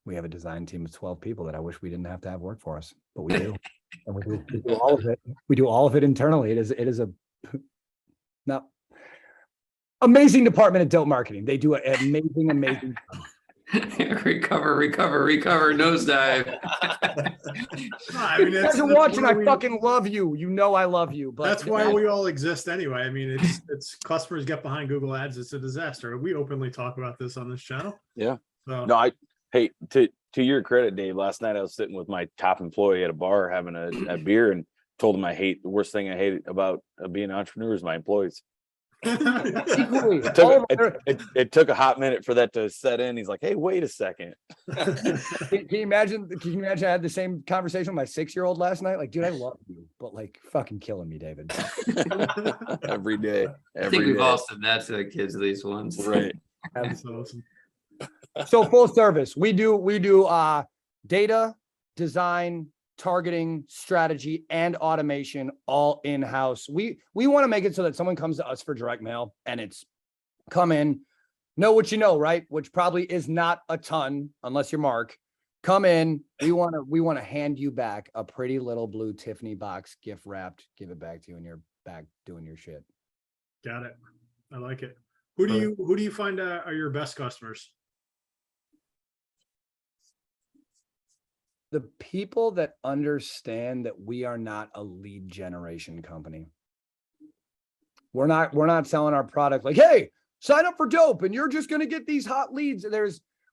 Speaker 2: We have a design team of 12 people that I wish we didn't have to have work for us, but we do. And we do all of it. We do all of it internally. It is a no. Amazing department of dope marketing. They do an amazing
Speaker 6: recover, nosedive.
Speaker 1: I mean,
Speaker 2: you guys are watching. I fucking love you. I love you. But
Speaker 1: that's why we all exist anyway. I mean, it's customers get behind Google Ads. It's a disaster. We openly talk about this on this channel.
Speaker 3: Yeah.
Speaker 1: So.
Speaker 3: No, hey, to your credit, Dave, last night I was sitting with my top employee at a bar having a beer and told him the worst thing I hate about being an entrepreneur is my employees.
Speaker 2: Equally.
Speaker 3: It took a hot minute for that to set in. He's like, hey, wait a second.
Speaker 2: Can you imagine I had the same conversation with my 6-year-old last night? Like, dude, I love you, but like fucking killing me, David.
Speaker 3: Every day.
Speaker 6: I think we've all said that to the kids at least once.
Speaker 3: Right.
Speaker 1: That's awesome.
Speaker 2: So full service. We do data, design, targeting, strategy, and automation all in-house. We want to make it so that someone comes to us for direct mail and it's come in, know what you know, right? Which probably is not a ton unless you're Mark. Come in. We want to hand you back a pretty little blue Tiffany box, gift wrapped, give it back to you, and you're back doing your shit.
Speaker 1: Got it. I like it. Who do you find are your best customers?
Speaker 2: The people that understand that we are not a lead generation company. We're not selling our product like, hey, sign up for dope and you're just going to get these hot leads.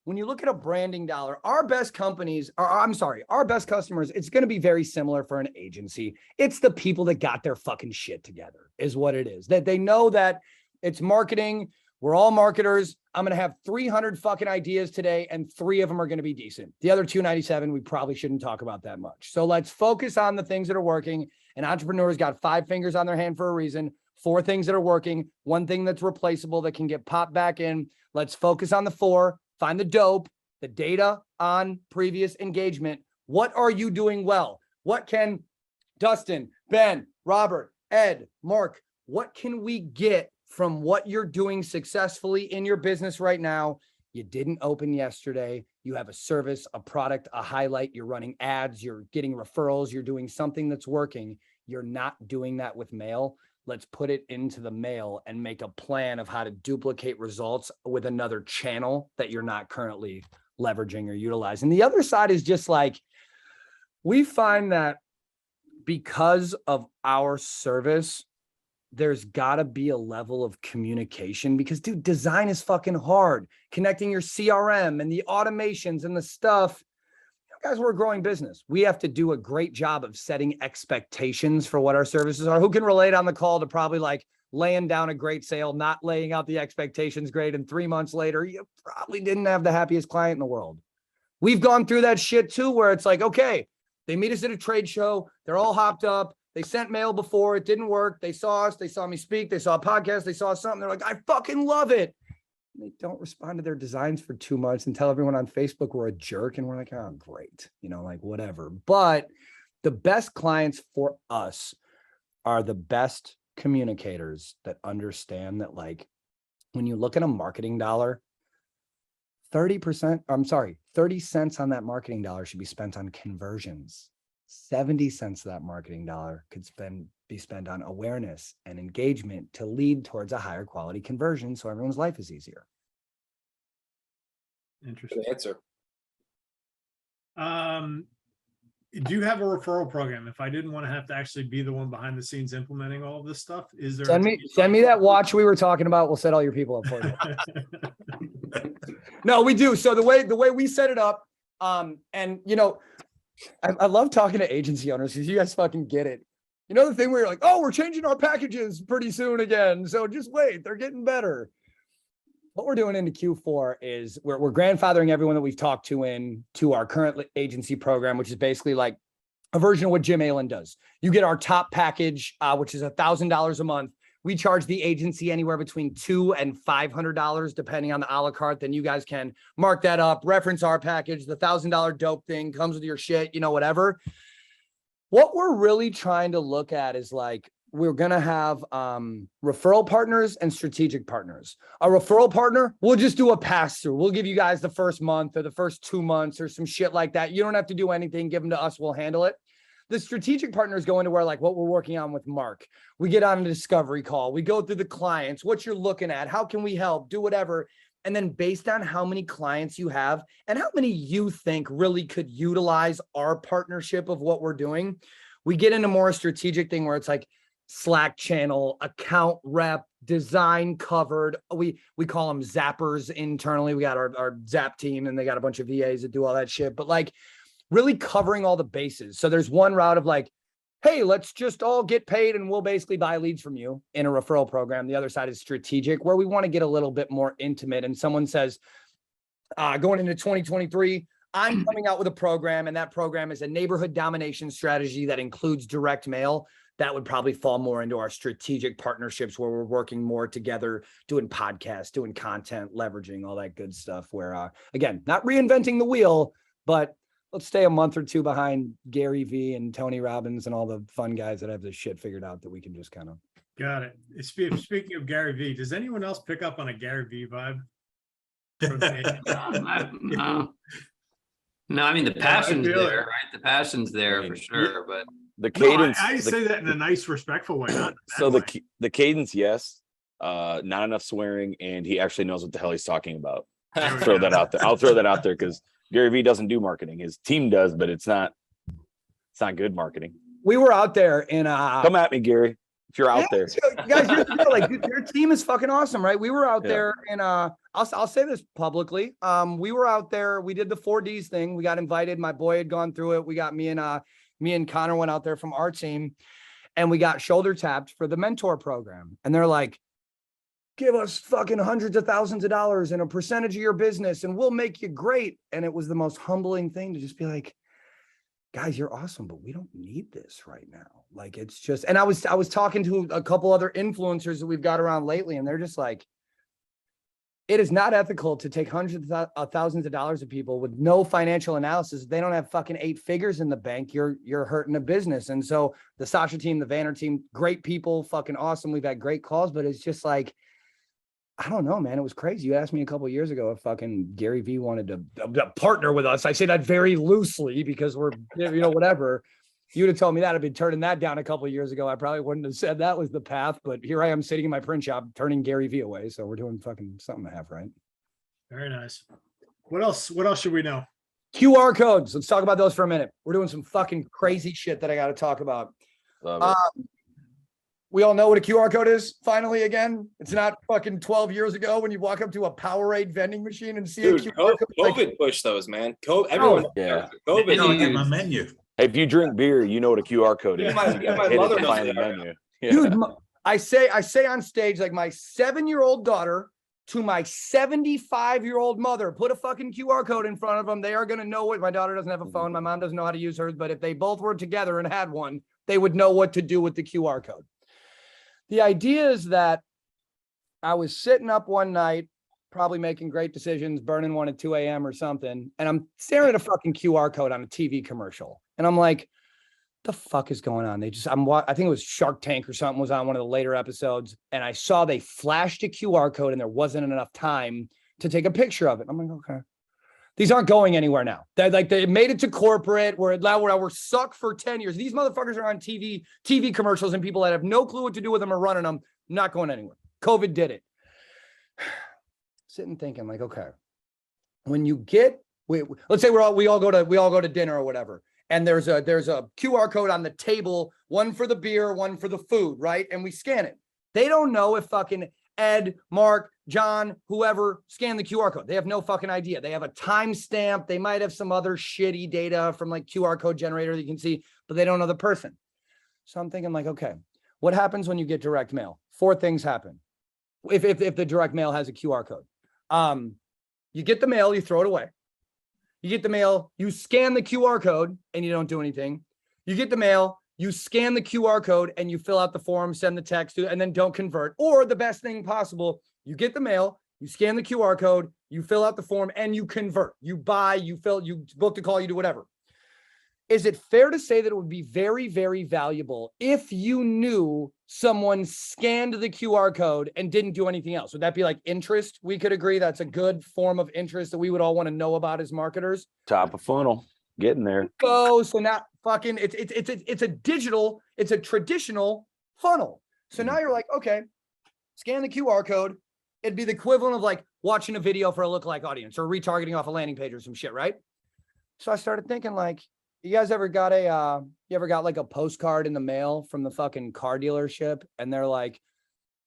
Speaker 2: When you look at a branding dollar, our best customers, it's going to be very similar for an agency. It's the people that got their fucking shit together is what it is. That they know that it's marketing. We're all marketers. I'm going to have 300 fucking ideas today, and 3 of them are going to be decent. The other 297, we probably shouldn't talk about that much. So let's focus on the things that are working. An entrepreneur's got 5 fingers on their hand for a reason, 4 things that are working, 1 thing that's replaceable that can get popped back in. Let's focus on the 4, find the dope, the data on previous engagement. What are you doing well? What can Dustin, Ben, Robert, Ed, Mark, what can we get from what you're doing successfully in your business right now? You didn't open yesterday. You have a service, a product, a highlight. You're running ads. You're getting referrals. You're doing something that's working. You're not doing that with mail. Let's put it into the mail and make a plan of how to duplicate results with another channel that you're not currently leveraging or utilizing. The other side is just like, we find that because of our service, there's got to be a level of communication because, dude, design is fucking hard. Connecting your CRM and the automations and the stuff. Guys, we're a growing business. We have to do a great job of setting expectations for what our services are. Who can relate on the call to probably like laying down a great sale, not laying out the expectations great, and 3 months later, you probably didn't have the happiest client in the world. We've gone through that shit too, where it's like, okay, They meet us at a trade show. They're all hopped up. They sent mail before. It didn't work. They saw us. They saw me speak. They saw a podcast. They saw something. They're like, I fucking love it. And they don't respond to their designs for 2 months and tell everyone on Facebook we're a jerk. And we're like, oh, great. You know, like whatever. But the best clients for us are the best communicators that understand that, like, when you look at a marketing dollar, 30 cents on that marketing dollar should be spent on conversions. 70 cents of that marketing dollar could be spent on awareness and engagement to lead towards a higher quality conversion so everyone's life is easier.
Speaker 1: Interesting.
Speaker 5: Good answer.
Speaker 1: Do you have a referral program? If I didn't want to have to actually be the one behind the scenes implementing all of this stuff, is there?
Speaker 2: Send me that watch we were talking about. We'll set all your people up for you. No, we do. So the way we set it up, and you know, I love talking to agency owners because you guys fucking get it. You know, the thing where you're like, oh, we're changing our packages pretty soon again. So just wait, they're getting better. What we're doing into Q4 is we're grandfathering everyone that we've talked to into our current agency program, which is basically like a version of what Jim Allen does. You get our top package, which is $1,000 a month. We charge the agency anywhere between $200 and $500, depending on the a la carte. Then you guys can mark that up, reference our package. The $1,000 dope thing comes with your shit, you know, whatever. What we're really trying to look at is like, we're going to have referral partners and strategic partners. A referral partner, we'll just do a pass through. We'll give you guys the first month or the first 2 months or some shit like that. You don't have to do anything. Give them to us. We'll handle it. The strategic partners go into where, like what we're working on with Mark. We get on a discovery call. We go through the clients, what you're looking at. How can we help? Do whatever. And then based on how many clients you have and how many you think really could utilize our partnership of what we're doing, we get into more strategic thing where it's like, Slack channel, account rep, design covered. We call them zappers internally. We got our zap team and they got a bunch of VAs that do all that shit, but like really covering all the bases. So there's one route of like, hey, let's just all get paid and we'll basically buy leads from you in a referral program. The other side is strategic, where we want to get a little bit more intimate. And someone says, going into 2023, I'm coming out with a program, and that program is a neighborhood domination strategy that includes direct mail. That would probably fall more into our strategic partnerships where we're working more together, doing podcasts, doing content, leveraging all that good stuff where, again, not reinventing the wheel, but let's stay a month or two behind Gary V and Tony Robbins and all the fun guys that have this shit figured out that we can just kind of.
Speaker 1: Got it. Speaking of Gary V, does anyone else pick up on a Gary V vibe?
Speaker 6: No, I mean, the passion's
Speaker 1: feel
Speaker 6: there,
Speaker 1: it.
Speaker 6: right? The passion's there for sure, but
Speaker 3: The
Speaker 1: No,
Speaker 3: cadence.
Speaker 1: I say that in a nice, respectful way. Not in a
Speaker 3: So
Speaker 1: bad way.
Speaker 3: the cadence, yes. Not enough swearing, and he actually knows what the hell he's talking about.
Speaker 1: There we
Speaker 3: Throw
Speaker 1: go.
Speaker 3: that out there. I'll throw that out there because Gary Vee doesn't do marketing. His team does, but it's not good marketing.
Speaker 2: We were out there in
Speaker 3: Come at me, Gary, if you're out there.
Speaker 2: So, guys, like your team is fucking awesome, right? We were out
Speaker 3: Yeah.
Speaker 2: there and I'll say this publicly. We were out there, we did the 4Ds thing. We got invited. My boy had gone through it. We got me and Connor went out there from our team and we got shoulder tapped for the mentor program. And they're like, give us fucking hundreds of thousands of dollars and a percentage of your business and we'll make you great. And it was the most humbling thing to just be like, guys, you're awesome, but we don't need this right now. Like, it's just, and I was talking to a couple other influencers that we've got around lately, and they're just like, it is not ethical to take hundreds of thousands of dollars of people with no financial analysis. If they don't have fucking 8 figures in the bank, you're hurting a business. And so the Sasha team, the Vanner team, great people, fucking awesome. We've had great calls, but it's just like, I don't know, man. It was crazy. You asked me a couple of years ago if fucking Gary Vee wanted to partner with us. I say that very loosely because we're, whatever. You'd have told me that. I've been turning that down a couple of years ago. I probably wouldn't have said that was the path, but here I am sitting in my print shop turning Gary Vee away. So we're doing fucking something to have, right?
Speaker 1: Very nice. What else should we know?
Speaker 2: QR codes. Let's talk about those for a minute. We're doing some fucking crazy shit that I got to talk about.
Speaker 3: Love it.
Speaker 2: We all know what a QR code is. Finally, again, it's not fucking 12 years ago when you walk up to a Powerade vending machine and see
Speaker 5: Dude,
Speaker 2: a QR code.
Speaker 5: COVID pushed those, man. Everyone.
Speaker 3: Yeah.
Speaker 5: COVID.
Speaker 4: They don't have my menu.
Speaker 3: Hey, if you drink beer, you know what a QR code is.
Speaker 5: My
Speaker 3: You can hit it
Speaker 5: mother
Speaker 3: to
Speaker 5: knows
Speaker 3: find the
Speaker 5: what they are.
Speaker 3: menu. Yeah.
Speaker 2: Dude, I say on stage, like my 7-year-old daughter to my 75-year-old mother, put a fucking QR code in front of them. They are going to know what my daughter doesn't have a phone. My mom doesn't know how to use hers, but if they both were together and had one, they would know what to do with the QR code. The idea is that I was sitting up one night, probably making great decisions, burning one at 2 a.m. or something. And I'm staring at a fucking QR code on a TV commercial. And I'm like, the fuck is going on? I think it was Shark Tank or something was on one of the later episodes. And I saw they flashed a QR code and there wasn't enough time to take a picture of it. I'm like, okay, these aren't going anywhere now. They made it to corporate. We're stuck for 10 years. These motherfuckers are on TV commercials and people that have no clue what to do with them are running them, not going anywhere. COVID did it. Sitting thinking like, okay, when you let's say we all go to dinner or whatever. And there's a QR code on the table, one for the beer, one for the food, right? And we scan it. They don't know if fucking Ed, Mark, John, whoever scanned the QR code. They have no fucking idea. They have a timestamp. They might have some other shitty data from like QR code generator that you can see, but they don't know the person. So I'm thinking like, okay, what happens when you get direct mail? 4 things happen. If the direct mail has a QR code. You get the mail, you throw it away. You get the mail, you scan the QR code and you don't do anything. You get the mail, you scan the QR code and you fill out the form, send the text to, and then don't convert. Or the best thing possible, you get the mail, you scan the QR code, you fill out the form and you convert. You buy, you book the call, you do whatever. Is it fair to say that it would be very, very valuable if you knew someone scanned the QR code and didn't do anything else? Would that be like interest? We could agree that's a good form of interest that we would all want to know about as marketers.
Speaker 3: Top of funnel, getting there.
Speaker 2: So now fucking it's a traditional funnel. So now you're like, okay, scan the QR code. It'd be the equivalent of like watching a video for a lookalike audience or retargeting off a landing page or some shit, right? So I started thinking like, you guys ever got like a postcard in the mail from the fucking car dealership? And they're like,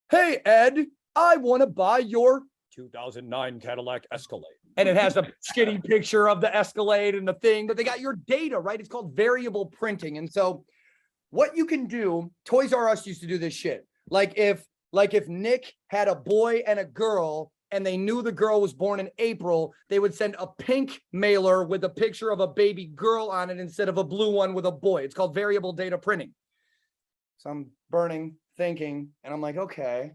Speaker 2: hey, Ed, I want to buy your 2009 Cadillac Escalade. And it has a skinny picture of the Escalade and the thing, but they got your data, right? It's called variable printing. And so what you can do, Toys R Us used to do this shit. Like if Nick had a boy and a girl, and they knew the girl was born in April, they would send a pink mailer with a picture of a baby girl on it instead of a blue one with a boy. It's called variable data printing. So I'm thinking, and I'm like, okay,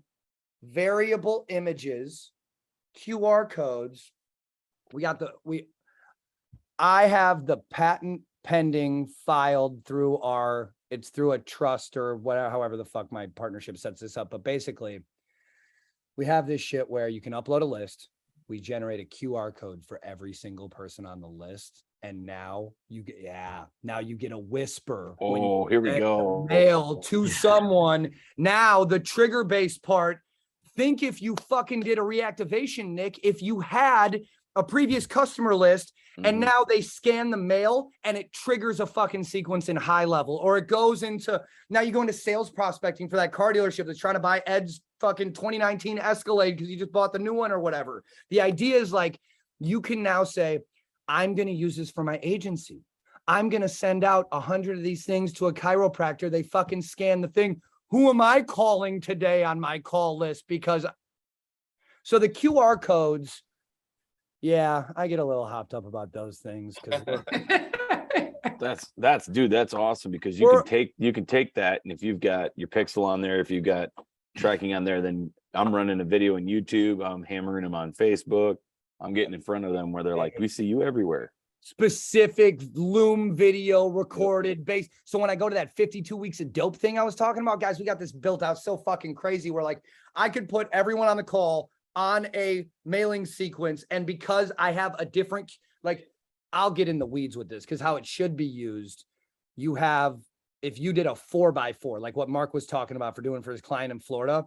Speaker 2: variable images, QR codes. I have the patent pending filed through it's through a trust or whatever, however the fuck my partnership sets this up. But basically, we have this shit where you can upload a list. We generate a QR code for every single person on the list. And now you get a whisper.
Speaker 3: Oh, here we go.
Speaker 2: Mail to someone. Now the trigger based part. Think if you fucking did a reactivation, Nick, if you had a previous customer list and now they scan the mail and it triggers a fucking sequence in high level, or it goes into, now you go into sales prospecting for that car dealership that's trying to buy Ed's fucking 2019 Escalade because he just bought the new one or whatever. The idea is like, you can now say, I'm going to use this for my agency. I'm going to send out 100 of these things to a chiropractor. They fucking scan the thing. Who am I calling today on my call list? So the QR codes, yeah, I get a little hopped up about those things.
Speaker 3: That's awesome because you can take that, and if you've got your pixel on there, if you've got tracking on there, then I'm running a video on YouTube, I'm hammering them on Facebook, I'm getting in front of them where they're like, we see you everywhere.
Speaker 2: Specific Loom video recorded base. So when I go to that 52 weeks of dope thing I was talking about, guys, we got this built out so fucking crazy where like I could put everyone on the call on a mailing sequence. And because I have a different, like, I'll get in the weeds with this because how it should be used. You have, if you did a 4x4, like what Mark was talking about for doing for his client in Florida,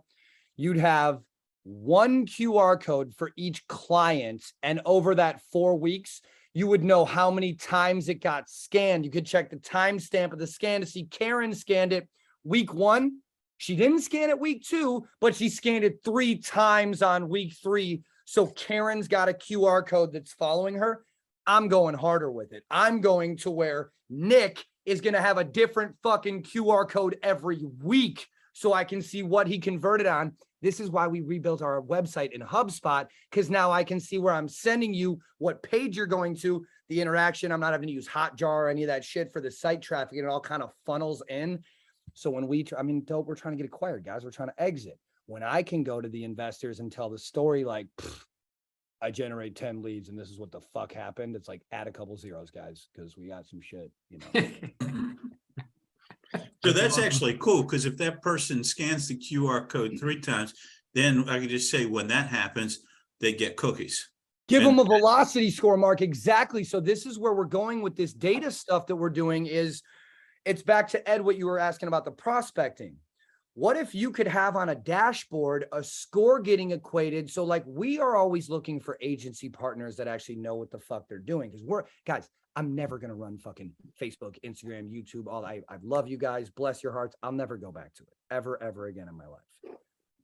Speaker 2: you'd have one QR code for each client. And over that 4 weeks, you would know how many times it got scanned. You could check the timestamp of the scan to see Karen scanned it week 1. She didn't scan it week 2, but she scanned it 3 times on week 3. So Karen's got a QR code that's following her. I'm going harder with it. I'm going to where Nick is going to have a different fucking QR code every week so I can see what he converted on. This is why we rebuilt our website in HubSpot, because now I can see where I'm sending you, what page you're going to, the interaction. I'm not having to use Hotjar or any of that shit for the site traffic. And it all kind of funnels in. So when we're trying to get acquired, guys. We're trying to exit. When I can go to the investors and tell the story like, I generate 10 leads and this is what the fuck happened. It's like, add a couple zeros, guys, because we got some shit, you know.
Speaker 4: So that's actually cool, because if that person scans the QR code 3 times, then I can just say when that happens, they get cookies.
Speaker 2: Give them a velocity score, Mark. Exactly. So this is where we're going with this data stuff that we're doing. Is it's back to Ed, what you were asking about the prospecting. What if you could have on a dashboard a score getting equated? So like, we are always looking for agency partners that actually know what the fuck they're doing. Because guys, I'm never going to run fucking Facebook, Instagram, YouTube, I love you guys. Bless your hearts. I'll never go back to it ever again in my life.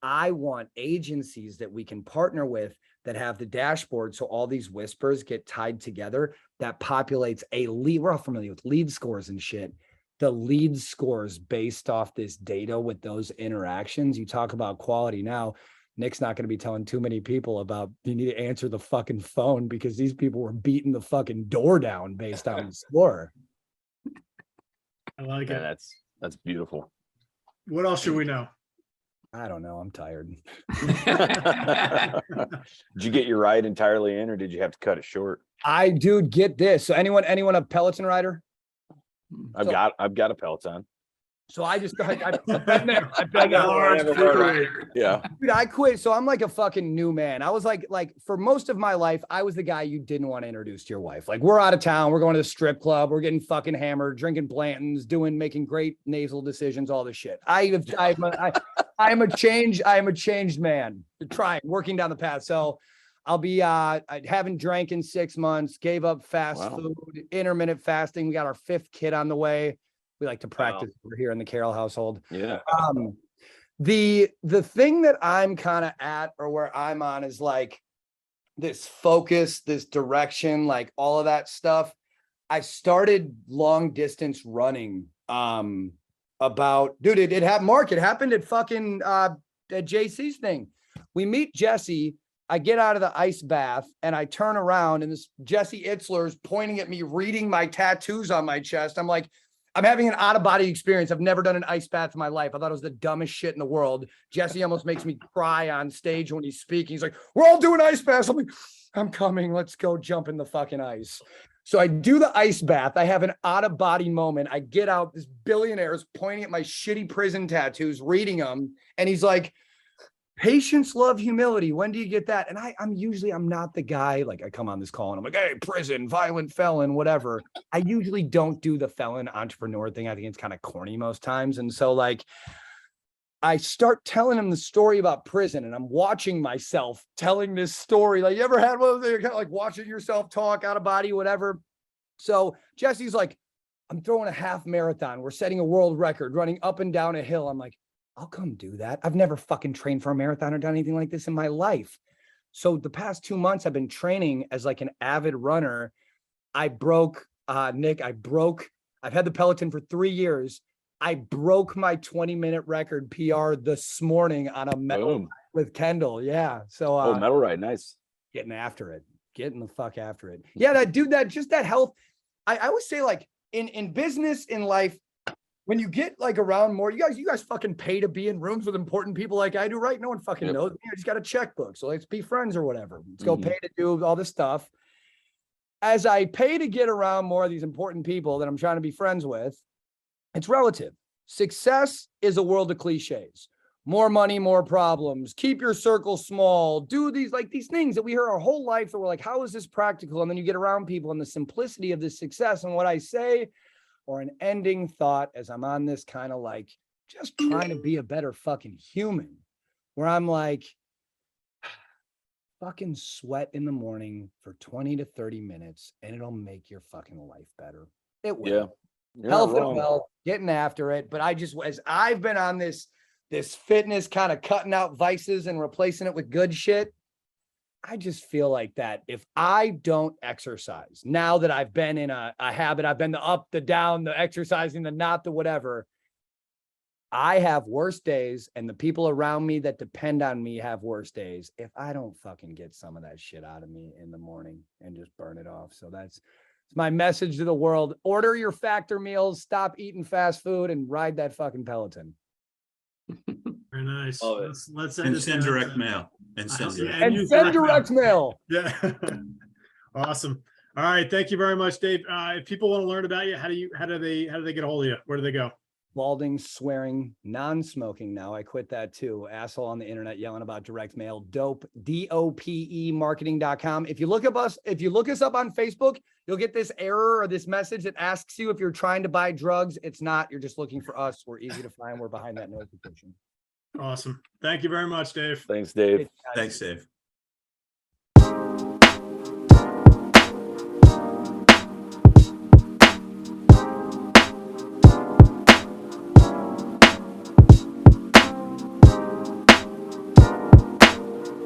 Speaker 2: I want agencies that we can partner with that have the dashboard. So all these whispers get tied together. That populates a lead. We're all familiar with lead scores and shit. The lead scores based off this data with those interactions. You talk about quality now. Nick's not going to be telling too many people about you need to answer the fucking phone because these people were beating the fucking door down based on the score.
Speaker 1: I like
Speaker 3: Yeah,
Speaker 1: it.
Speaker 3: that's beautiful.
Speaker 1: What else should we know?
Speaker 2: I don't know. I'm tired.
Speaker 3: Did you get your ride entirely in, or did you have to cut it short?
Speaker 2: I do get this. So anyone a Peloton rider?
Speaker 3: I've got a Peloton.
Speaker 2: So I just I've been there. I've been
Speaker 6: Rider.
Speaker 3: Yeah.
Speaker 2: Dude, I quit. So I'm like a fucking new man. I was like for most of my life, I was the guy you didn't want to introduce to your wife. Like, we're out of town. We're going to the strip club. We're getting fucking hammered, drinking Blantons, making great nasal decisions, all this shit. I'm a changed man. Working down the path. So I'll be, I haven't drank in 6 months, gave up fast food, intermittent fasting. We got our 5th kid on the way. We like to practice over here in the Carroll household.
Speaker 3: Yeah.
Speaker 2: The thing that I'm kind of at, or where I'm on, is like this focus, this direction, like all of that stuff. I started long distance running. It happened, Mark. It happened at fucking at JC's thing. We meet Jesse. I get out of the ice bath and I turn around and this Jesse Itzler's pointing at me, reading my tattoos on my chest. I'm like, I'm having an out-of-body experience. I've never done an ice bath in my life. I thought it was the dumbest shit in the world. Jesse almost makes me cry on stage when he's speaking. He's like, we're all doing ice baths. I'm like, I'm coming. Let's go jump in the fucking ice. So I do the ice bath. I have an out-of-body moment. I get out. This billionaire is pointing at my shitty prison tattoos, reading them. And he's like, patience, love, humility. When do you get that? And I'm not the guy, like I come on this call and I'm like, hey, prison, violent felon, whatever. I usually don't do the felon entrepreneur thing. I think it's kind of corny most times. And so like, I start telling him the story about prison and I'm watching myself telling this story. Like, you ever had one of those, you're kind of like watching yourself talk out of body, whatever. So Jesse's like, I'm throwing a half marathon. We're setting a world record running up and down a hill. I'm like, I'll come do that. I've never fucking trained for a marathon or done anything like this in my life. So the past 2 months I've been training as like an avid runner. I've had the Peloton for 3 years. I broke my 20-minute record PR this morning on a medal with Kendall. Yeah. So
Speaker 3: medal ride. Nice.
Speaker 2: Getting the fuck after it. Yeah. That health. I always say, like, in business, in life, when you get like around more, you guys fucking pay to be in rooms with important people like I do, right? No one fucking knows me. I just got a checkbook. So let's be friends or whatever. Let's go pay to do all this stuff. As I pay to get around more of these important people that I'm trying to be friends with, it's relative. Success is a world of cliches. More money, more problems. Keep your circle small. Do these things that we hear our whole life that we're like, how is this practical? And then you get around people and the simplicity of this success. And what I say, or an ending thought as I'm on this kind of like just trying to be a better fucking human, where I'm like, fucking sweat in the morning for 20 to 30 minutes and it'll make your fucking life better. It will.
Speaker 3: Yeah.
Speaker 2: Health and wealth, getting after it. But as I've been on this fitness kind of cutting out vices and replacing it with good shit, I just feel like that if I don't exercise, now that I've been in a habit, I've been the up, the down, the exercising, the not, the whatever, I have worse days, and the people around me that depend on me have worse days if I don't fucking get some of that shit out of me in the morning and just burn it off. So that's my message to the world. Order your Factor meals, stop eating fast food, and ride that fucking Peloton.
Speaker 1: Very nice.
Speaker 5: Love it.
Speaker 1: Let's
Speaker 4: And send direct mail. And send
Speaker 1: Yeah,
Speaker 4: direct.
Speaker 2: And
Speaker 1: use
Speaker 2: send direct mail.
Speaker 1: Yeah. Awesome. All right. Thank you very much, Dave. If people want to learn about you, how do they get a hold of you? Where do they go?
Speaker 2: Balding, swearing, non-smoking now. I quit that too. Asshole on the internet yelling about direct mail. Dope, DOPE marketing.com. If you look us up on Facebook, you'll get this error or this message that asks you if you're trying to buy drugs. It's not. You're just looking for us. We're easy to find. We're behind that notification.
Speaker 1: Awesome. Thank you very much, Dave.
Speaker 3: Thanks, Dave.
Speaker 4: Thanks, Dave.